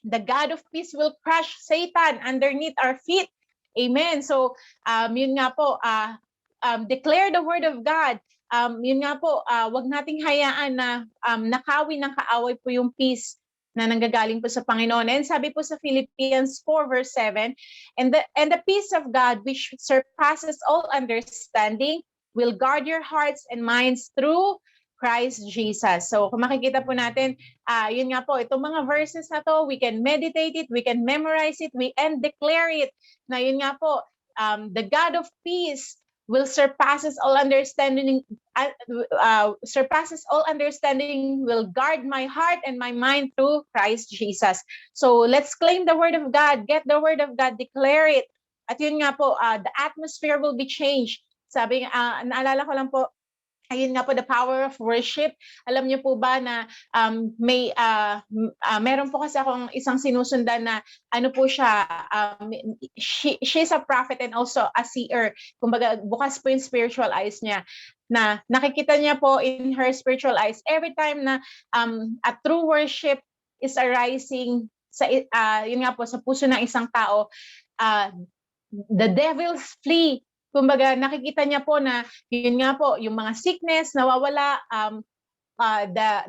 the God of peace will crush Satan underneath our feet. Amen. So, yun nga po, declare the word of God. Yun nga po, wag nating hayaan na nakawin ng kaaway po yung peace na nanggagaling po sa Panginoon. And sabi po sa Philippians 4 verse 7, and the peace of God which surpasses all understanding will guard your hearts and minds through Christ Jesus. So kung makikita po natin, yun nga po, itong mga verses na to, we can meditate it, we can memorize it, and declare it. Na yun nga po, the God of peace will surpasses all understanding, will guard my heart and my mind through Christ Jesus. So let's claim the word of God, get the word of God, declare it. At yun nga po, the atmosphere will be changed. Sabi, naalala ko lang po, ayun nga po, the power of worship. Alam niyo po ba na meron po kasi akong isang sinusundan na ano po siya, she's a prophet and also a seer. Kumbaga, bukas po yung spiritual eyes niya. Na nakikita niya po in her spiritual eyes, every time na a true worship is arising sa yun nga po, sa puso ng isang tao, the devils flee. Kumbaga, nakikita niya po na, yun nga po, yung mga sickness, nawawala,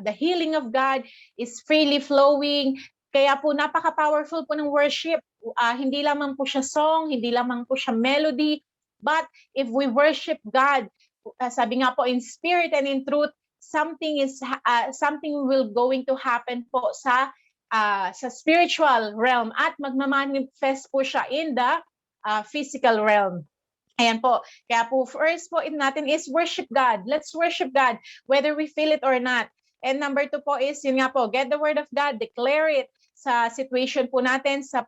the healing of God is freely flowing. Kaya po, napaka-powerful po ng worship. Hindi lamang po siya song, hindi lamang po siya melody, but if we worship God, sabi nga po, in spirit and in truth, something will going to happen po sa spiritual realm at magmamanifest po siya in the physical realm. Ayan po. Kaya po, first po natin is worship God. Let's worship God, whether we feel it or not. And number 2 po is, yun nga po, get the word of God, declare it. sa situation po natin, sa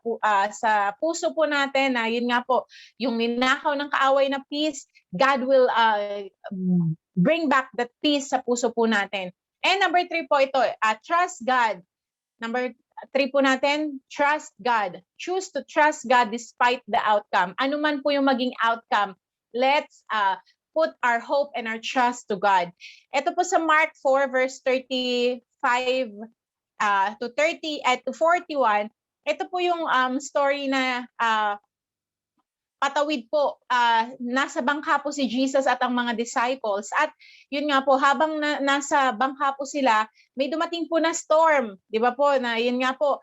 puso po natin, na yun nga po, yung ninakaw ng kaaway na peace, God will bring back that peace sa puso po natin. And number 3 po ito, trust God. Number 3 po natin, trust God. Choose to trust God despite the outcome. Ano man po yung maging outcome, let's put our hope and our trust to God. Ito po sa Mark 4 verse 35 to 30 at to 41, ito po yung story na patawid po, nasa bangka po si Jesus at ang mga disciples. At yun nga po, habang nasa bangka po sila, may dumating po na storm. Di ba po, na yun nga po,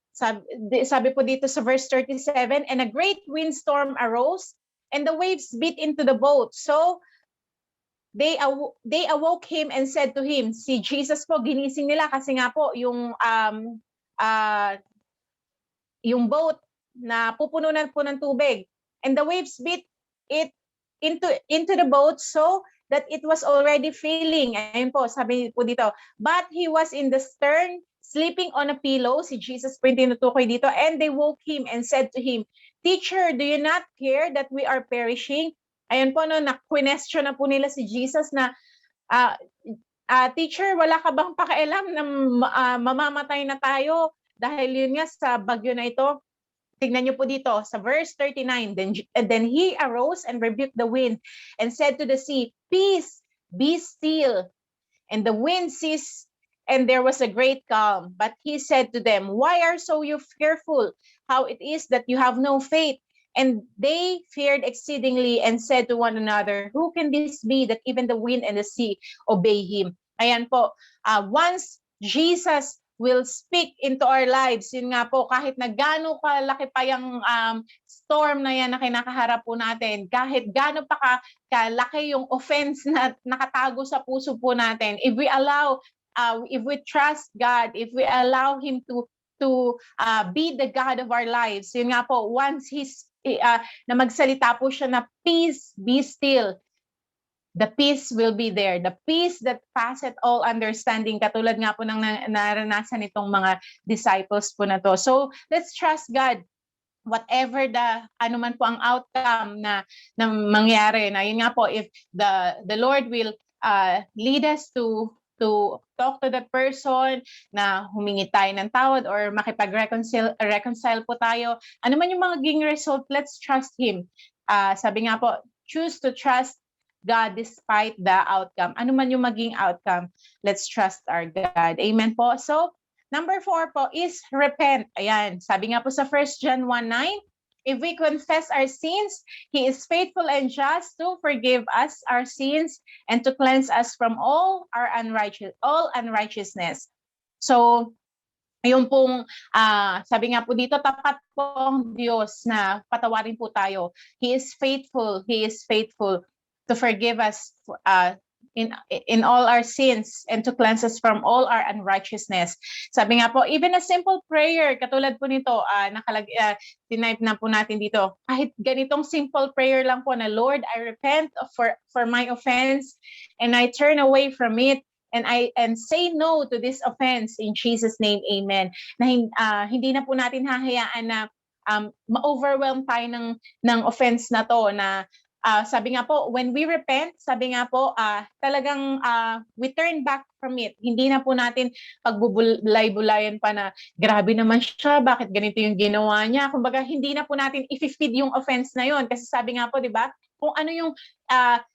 sabi po dito sa verse 37, and a great windstorm arose, and the waves beat into the boat. So, they awoke him and said to him, si Jesus po, ginising nila kasi nga po, yung boat na pupununan po ng tubig. And the waves beat it into the boat so that it was already filling. Ayun po, sabi po dito. But he was in the stern, sleeping on a pillow. Si Jesus po yung tinutukoy dito. And they woke him and said to him, Teacher, do you not care that we are perishing? Ayun po, no, na-question na po nila si Jesus na, Teacher, wala ka bang pakialam na mamamatay na tayo? Dahil yun nga sa bagyo na ito. Tignan niyo po dito sa verse 39. Then he arose and rebuked the wind and said to the sea, Peace, be still. And the wind ceased, and there was a great calm. But he said to them, Why are so you fearful? How it is that you have no faith? And they feared exceedingly and said to one another, Who can this be that even the wind and the sea obey him? Ayan po, once Jesus will speak into our lives, yun nga po, kahit na gaano kalaki pa yung storm na yan na kinakaharap po natin, kahit gaano pa kalaki yung offense na nakatago sa puso po natin, if we trust God, if we allow Him to be the God of our lives, yun nga po, once na magsalita po siya na peace, be still, the peace will be there. The peace that passeth all understanding. Katulad nga po ng naranasan nitong mga disciples po na to. So, let's trust God. Whatever ano man po ang outcome na mangyari. Na yun nga po, if the Lord will lead us to talk to that person, na humingi tayo ng tawad or makipag-reconcile po tayo. Ano man yung magiging result, let's trust Him. Sabi nga po, choose to trust God despite the outcome. Ano man yung maging outcome, let's trust our God. Amen po. So, number 4 po is repent. Ayan, sabi nga po sa 1 John 1:9, if we confess our sins, He is faithful and just to forgive us our sins and to cleanse us from all unrighteousness. So, ayun pong, sabi nga po dito, tapat po ang Diyos na patawarin po tayo. He is faithful to forgive us in all our sins and to cleanse us from all our unrighteousness. Sabi nga po, even a simple prayer, katulad po nito, tinipe na po natin dito, kahit ganitong simple prayer lang po na, Lord, I repent for my offense and I turn away from it and say no to this offense in Jesus' name, amen. Na hindi na po natin hahayaan na ma-overwhelm tayo ng offense na to, na sabi nga po, when we repent, sabi nga po, talagang we turn back from it. Hindi na po natin pagbubulay-bulayan pa na, grabe naman siya, bakit ganito yung ginawa niya? Kumbaga, hindi na po natin i-feed yung offense na yon. Kasi sabi nga po, di ba, kung ano yung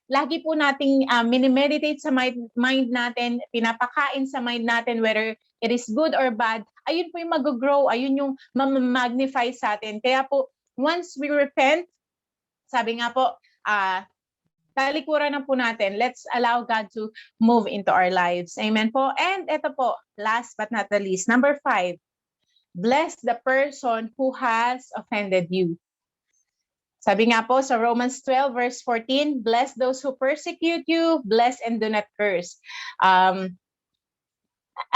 lagi po nating minimeditate sa mind natin, pinapakain sa mind natin, whether it is good or bad, ayun po yung mag-grow, ayun yung magnify sa atin. Kaya po, once we repent, sabi nga po, talikuran na po natin. Let's allow God to move into our lives. Amen po. And ito po, last but not the least, number 5, bless the person who has offended you. Sabi nga po sa Romans 12 verse 14, bless those who persecute you, bless and do not curse.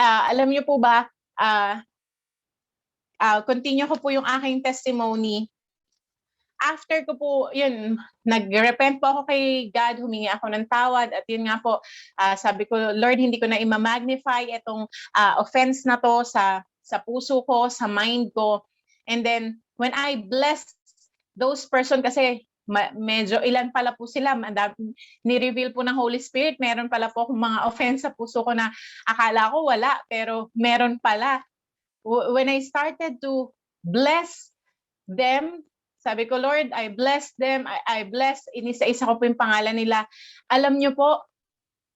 Alam niyo po ba, continue ko po yung aking testimony. After ko po, yun, nag-repent po ako kay God, humingi ako ng tawad, at yun nga po, sabi ko, Lord, hindi ko na ima-magnify itong offense na to sa sa puso ko, sa mind ko. And then, when I bless those person, kasi medyo ilan pala po sila, ni-reveal po ng Holy Spirit, meron pala po akong mga offense sa puso ko na akala ko wala, pero meron pala. When I started to bless them, sabi ko, Lord, I bless them, I bless, inisa-isa ko po yung pangalan nila. Alam niyo po,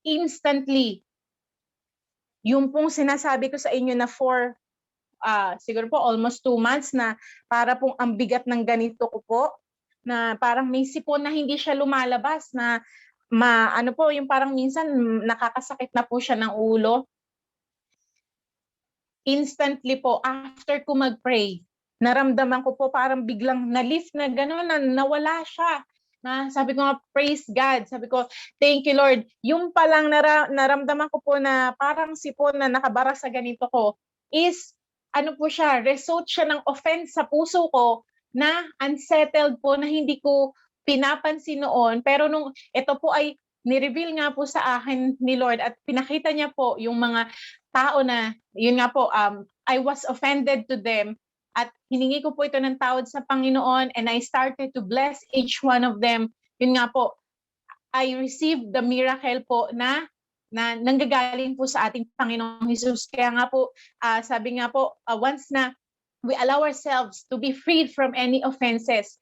instantly, yung pong sinasabi ko sa inyo na siguro po almost 2 months na para pong ang bigat ng ganito ko po, na parang may sipon na hindi siya lumalabas, na ano po, yung parang minsan nakakasakit na po siya ng ulo. Instantly po, after ko mag-pray, naramdaman ko po parang biglang na-lift na gano'n, na nawala siya. Na sabi ko nga, praise God. Sabi ko, thank you Lord. Yung palang naramdaman ko po na parang sipon na nakabara sa ganito ko is, ano po siya, result siya ng offense sa puso ko na unsettled po, na hindi ko pinapansin noon. Pero nung ito po ay ni-reveal nga po sa akin ni Lord at pinakita niya po yung mga tao na, yun nga po, I was offended to them, at hiningi ko po ito ng tawad sa Panginoon, and I started to bless each one of them. Yun nga po, I received the miracle po na nanggagaling po sa ating Panginoong Jesus. Kaya nga po, sabi nga po, once na we allow ourselves to be freed from any offenses,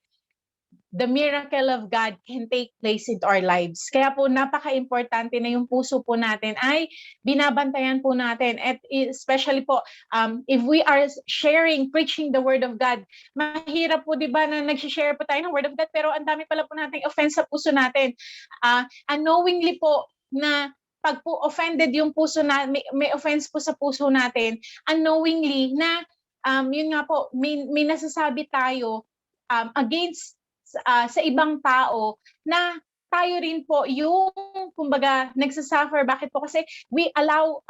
the miracle of God can take place into our lives. Kaya po napaka-importante na yung puso po natin ay binabantayan po natin. At especially po, if we are sharing, preaching the Word of God, mahirap po, di ba, na nag-share po tayo ng Word of God, pero ang dami pala po nating offense sa puso natin. Unknowingly po, na pag po offended yung puso na, may offense po sa puso natin, unknowingly na, yun nga po, may nasasabi tayo against sa ibang tao, na tayo rin po yung, kumbaga, nagsasuffer. Bakit po? Kasi we allow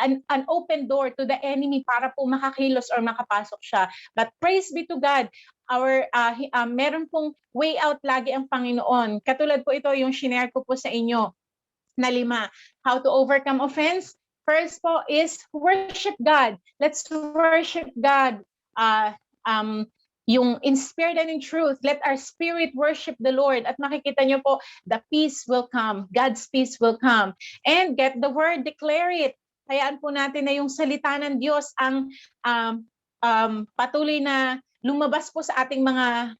an open door to the enemy para po makakilos or makapasok siya. But praise be to God, meron pong way out lagi ang Panginoon. Katulad po ito yung shinare ko po sa inyo na 5. How to overcome offense? First po is worship God. Let's worship God. Yung in spirit and in truth, let our spirit worship the Lord. At makikita nyo po, the peace will come. God's peace will come. And get the word, declare it. Hayaan po natin na yung salita ng Diyos ang patuloy na lumabas po sa ating mga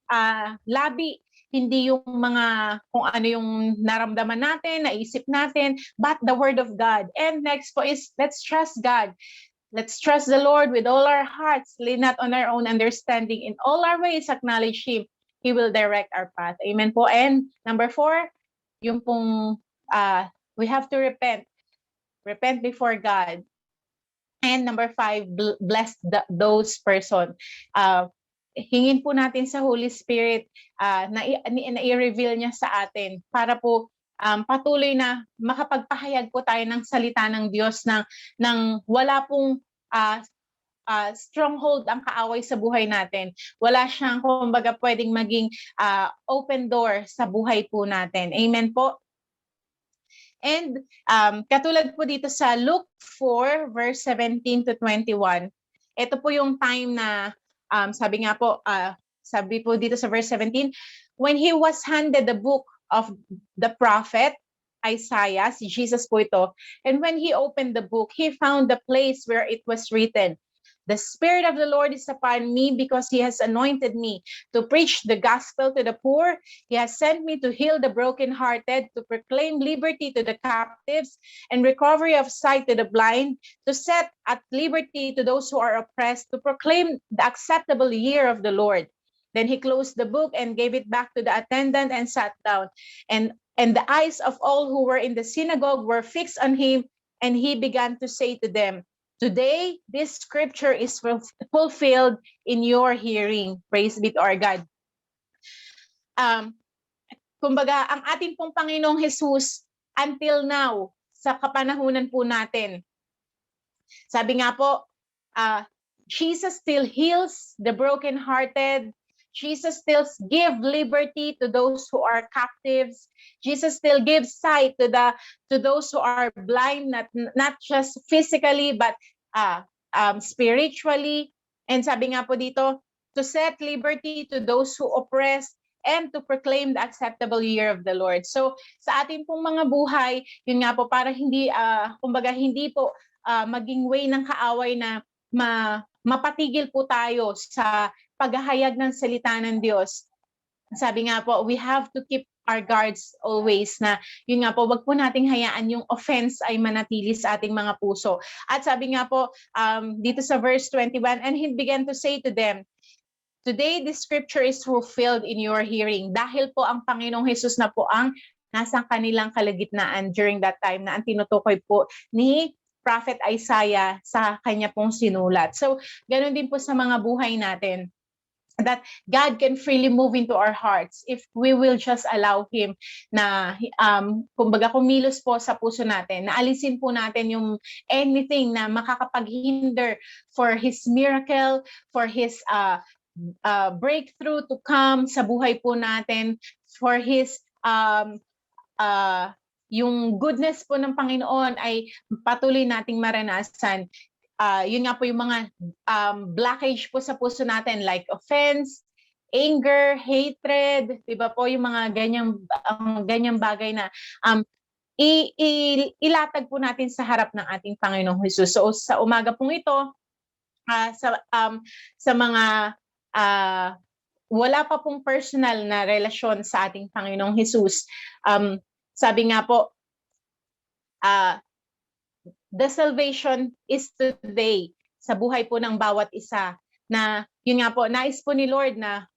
labi. Hindi yung mga kung ano yung naramdaman natin, naisip natin, but the word of God. And next po is, let's trust God. Let's trust the Lord with all our hearts, lean not on our own understanding. In all our ways, acknowledge Him. He will direct our path. Amen po. And number 4, yung pong, we have to repent. Repent before God. And number 5, bless those person. Hingin po natin sa Holy Spirit na i-reveal niya sa atin para po patuloy na makapagpahayag po tayo ng salita ng Diyos ng wala pong stronghold ang kaaway sa buhay natin. Wala siyang, kumbaga, pwedeng maging open door sa buhay po natin. Amen po. And katulad po dito sa Luke 4 verse 17 to 21, ito po yung time na sabi nga po, sabi po dito sa verse 17, when he was handed the book of the prophet Isaiah, si Jesus po ito, and when he opened the book, he found the place where it was written, the Spirit of the Lord is upon me because He has anointed me to preach the gospel to the poor. He has sent me to heal the brokenhearted, to proclaim liberty to the captives and recovery of sight to the blind, to set at liberty to those who are oppressed, to proclaim the acceptable year of the Lord. Then he closed the book and gave it back to the attendant and sat down. And the eyes of all who were in the synagogue were fixed on him, and he began to say to them, today, this scripture is fulfilled in your hearing. Praise be to our God. Kumbaga, ang ating pong Panginoong Jesus, until now, sa kapanahunan po natin, sabi nga po, Jesus still heals the brokenhearted. Jesus still gives liberty to those who are captives. Jesus still gives sight to those who are blind, not just physically, but spiritually. And sabi nga po dito, to set liberty to those who oppress and to proclaim the acceptable year of the Lord. So sa ating pong mga buhay, yun nga po, para hindi, kumbaga hindi po maging way ng kaaway na mapatigil po tayo sa paghahayag ng salita ng Diyos. Sabi nga po, we have to keep our guards always, na yun nga po, wag po nating hayaan yung offense ay manatili sa ating mga puso. At sabi nga po dito sa verse 21, and he began to say to them, today the scripture is fulfilled in your hearing. Dahil po ang Panginoong Jesus na po ang nasa kanilang kalagitnaan during that time na ang tinutukoy po ni Prophet Isaiah sa kanya pong sinulat. So, ganun din po sa mga buhay natin, that God can freely move into our hearts if we will just allow Him na kumbaga kumilos po sa puso natin, na alisin po natin yung anything na makakapaghinder for His miracle, for His breakthrough to come sa buhay po natin, for His yung goodness po ng Panginoon ay patuloy nating maranasan. Yun nga po yung mga blockage po sa puso natin, like offense, anger, hatred, diba po yung mga ganyang bagay na ilatag po natin sa harap ng ating Panginoong Jesus. So sa umaga pong ito, sa mga wala pa pong personal na relasyon sa ating Panginoong Jesus, sabi nga po, the salvation is today sa buhay po ng bawat isa, na yun nga po, nais po ni Lord na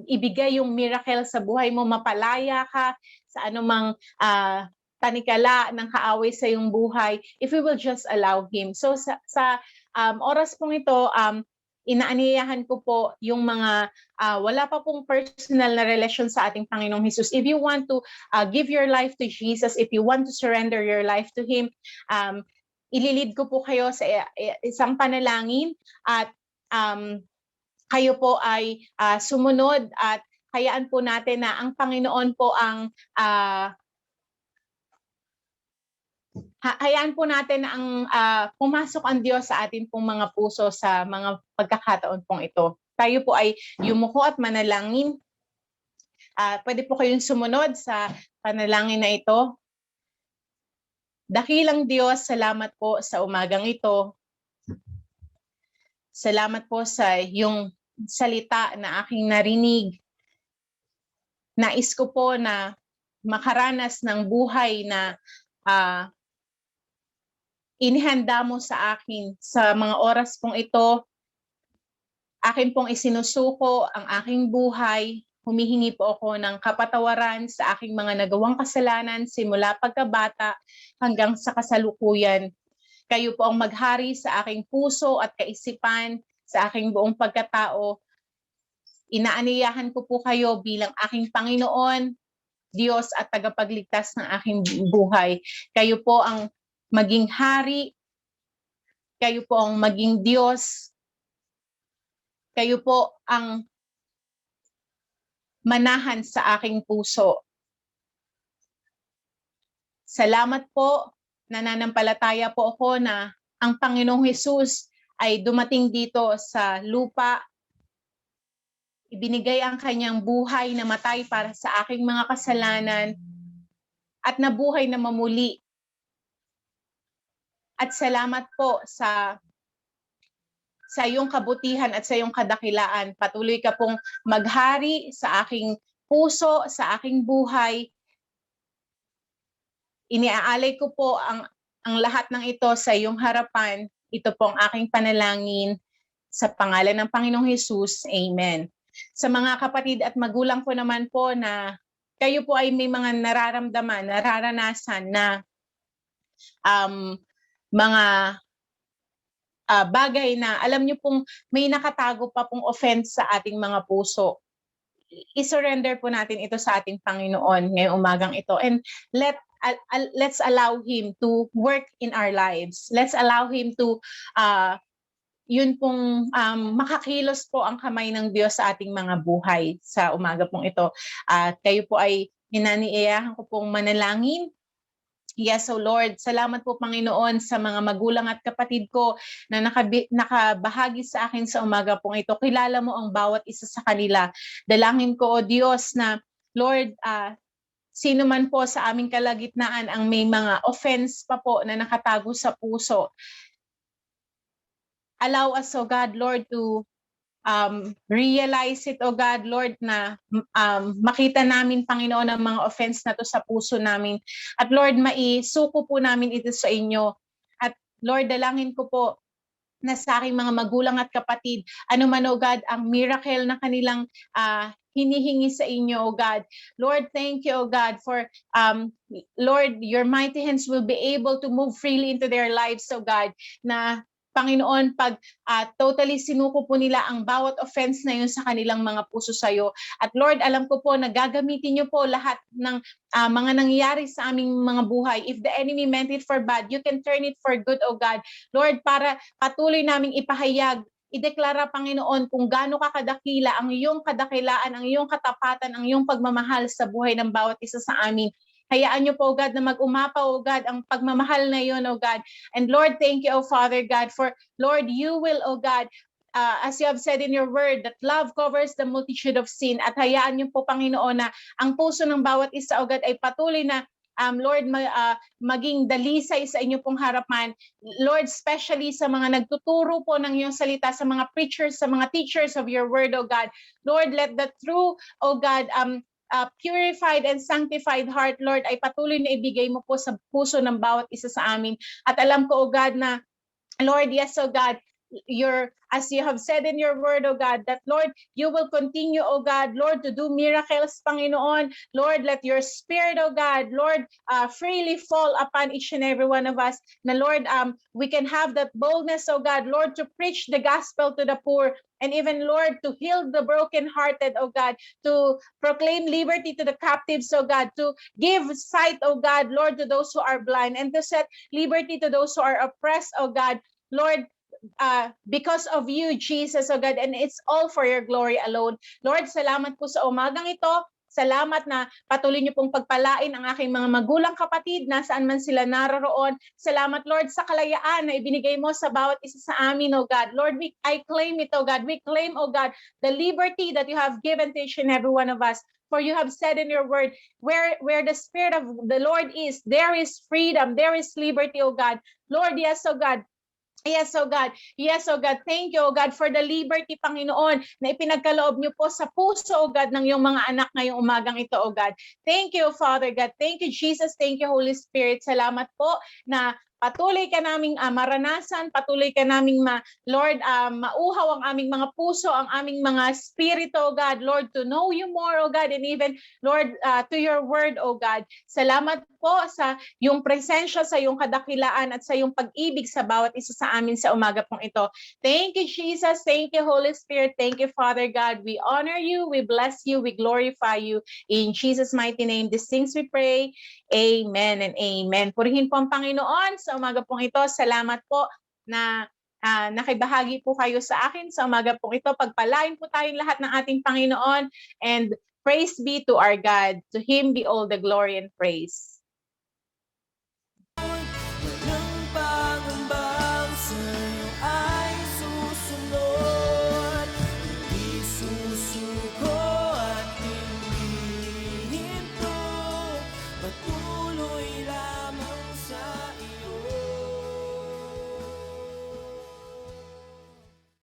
ibigay yung miracle sa buhay mo, mapalaya ka sa anumang tanikala ng kaaway sa iyong buhay, if we will just allow Him. So sa oras pong ito, inaaniyahan ko po yung mga wala pa pong personal na relasyon sa ating Panginoong Jesus. If you want to give your life to Jesus, if you want to surrender your life to Him, ililid ko po kayo sa isang panalangin, at kayo po ay sumunod, at hayaan po natin na ang Panginoon po ang hayaan po natin na ang pumasok ang Diyos sa atin pong mga puso sa mga pagkakataon pong ito. Tayo po ay yumuko at manalangin. Pwede po kayong sumunod sa panalangin na ito. Dakilang Diyos, salamat po sa umagang ito. Salamat po sa iyong salita na aking narinig. Nais ko po na makaranas ng buhay na inihanda mo sa akin sa mga oras pong ito. Akin pong isinusuko ang aking buhay. Humihingi po ako ng kapatawaran sa aking mga nagawang kasalanan simula pagkabata hanggang sa kasalukuyan. Kayo po ang maghari sa aking puso at kaisipan, sa aking buong pagkatao. Inaaniyahan ko po kayo bilang aking Panginoon, Diyos at tagapagligtas ng aking buhay. Kayo po ang maging hari, kayo po ang maging Diyos, kayo po ang manahan sa aking puso. Salamat po, nananampalataya po ako na ang Panginoong Jesus ay dumating dito sa lupa, ibinigay ang kanyang buhay na matay para sa aking mga kasalanan, at nabuhay na mamuli. At salamat po sa iyong kabutihan at sa iyong kadakilaan. Patuloy ka pong maghari sa aking puso, sa aking buhay. Iniaalay ko po ang lahat ng ito sa iyong harapan. Ito po ang aking panalangin sa pangalan ng Panginoong Jesus. Amen. Sa mga kapatid at magulang ko naman po na kayo po ay may mga nararamdaman, nararanasan na mga bagay na alam niyo pong may nakatago pa pong offense sa ating mga puso. I-surrender po natin ito sa ating Panginoon ngayong umagang ito, and let's allow Him to work in our lives. Let's allow Him to yun pong makakilos po ang kamay ng Diyos sa ating mga buhay sa umaga pong ito. At kayo po ay inaniiyahan ko pong manalangin. Yes, so Lord, salamat po Panginoon sa mga magulang at kapatid ko na nakabahagi sa akin sa umaga pong ito. Kilala mo ang bawat isa sa kanila. Dalangin ko, O Diyos, na Lord, sino man po sa aming kalagitnaan ang may mga offense pa po na nakatago sa puso. Allow us, O God, Lord, to realize it, O God, Lord, na makita namin, Panginoon, ang mga offense na to sa puso namin. At Lord, maisuko po namin ito sa inyo. At Lord, dalangin ko po na sa aking mga magulang at kapatid, ano man, O God, ang miracle na kanilang hinihingi sa inyo, O God. Lord, thank you, O God, for Lord, your mighty hands will be able to move freely into their lives, O God, na Panginoon, pag totally sinuko po nila ang bawat offense na yun sa kanilang mga puso sa iyo. At Lord, alam ko po na gagamitin niyo po lahat ng mga nangyayari sa aming mga buhay. If the enemy meant it for bad, you can turn it for good, O God. Lord, para patuloy naming ipahayag, ideklara, Panginoon, kung gaano ka kadakila, ang iyong kadakilaan, ang iyong katapatan, ang iyong pagmamahal sa buhay ng bawat isa sa amin. Hayaan niyo po, O God, na mag-umapaw, O God, ang pagmamahal na yun, O God. And Lord, thank you, O Father God, for Lord, you will, O God, as you have said in your word, that love covers the multitude of sin. At hayaan niyo po, Panginoon, na ang puso ng bawat isa, O God, ay patuloy na Lord, maging dalisay sa inyo pong harapan. Lord, especially sa mga nagtuturo po ng iyong salita, sa mga preachers, sa mga teachers of your word, O God. Lord, let the true, O God, purified and sanctified heart, Lord, ay patuloy na ibigay mo po sa puso ng bawat isa sa amin. At alam ko, O God, na Lord, yes, O God, as you have said in your word, O God, that Lord, you will continue, O God, Lord, to do miracles, Panginoon. Lord, let your spirit, O God, Lord, freely fall upon each and every one of us. Na Lord, we can have that boldness, O God, Lord, to preach the gospel to the poor. And even, Lord, to heal the brokenhearted, O God, to proclaim liberty to the captives, O God, to give sight, O God, Lord, to those who are blind, and to set liberty to those who are oppressed, O God. Lord, because of you, Jesus, O God, and it's all for your glory alone. Lord, salamat po sa umagang ito. Salamat na patuloy niyo pong pagpalain ang aking mga magulang kapatid, nasaan man sila naroroon. Salamat, Lord, sa kalayaan na ibinigay mo sa bawat isa sa amin, O God. Lord, I claim it, O God. We claim, O God, the liberty that you have given to each and every one of us. For you have said in your word, where the Spirit of the Lord is, there is freedom, there is liberty, O God. Lord, yes, O God. Yes, oh God. Yes, oh God. Thank you, oh God, for the liberty, Panginoon, na ipinagkaloob niyo po sa puso, oh God, ng iyong mga anak ngayong umagang ito, oh God. Thank you, Father God. Thank you, Jesus. Thank you, Holy Spirit. Salamat po na patuloy ka naming maranasan, patuloy ka naming Lord, mauhaw ang aming mga puso, ang aming mga spirito, oh God, Lord, to know you more, oh God, and even, Lord, to your word, oh God. Salamat po sa yung presensya, sa yung kadakilaan at sa yung pag-ibig sa bawat isa sa amin sa umaga pong ito. Thank you, Jesus. Thank you, Holy Spirit. Thank you, Father God. We honor you, we bless you, we glorify you. In Jesus' mighty name, these things we pray. Amen and amen. Purihin po ang Panginoon sa umaga pong ito. Salamat po na nakibahagi po kayo sa akin sa umaga pong ito. Pagpalain po tayong lahat ng ating Panginoon, and praise be to our God. To Him be all the glory and praise.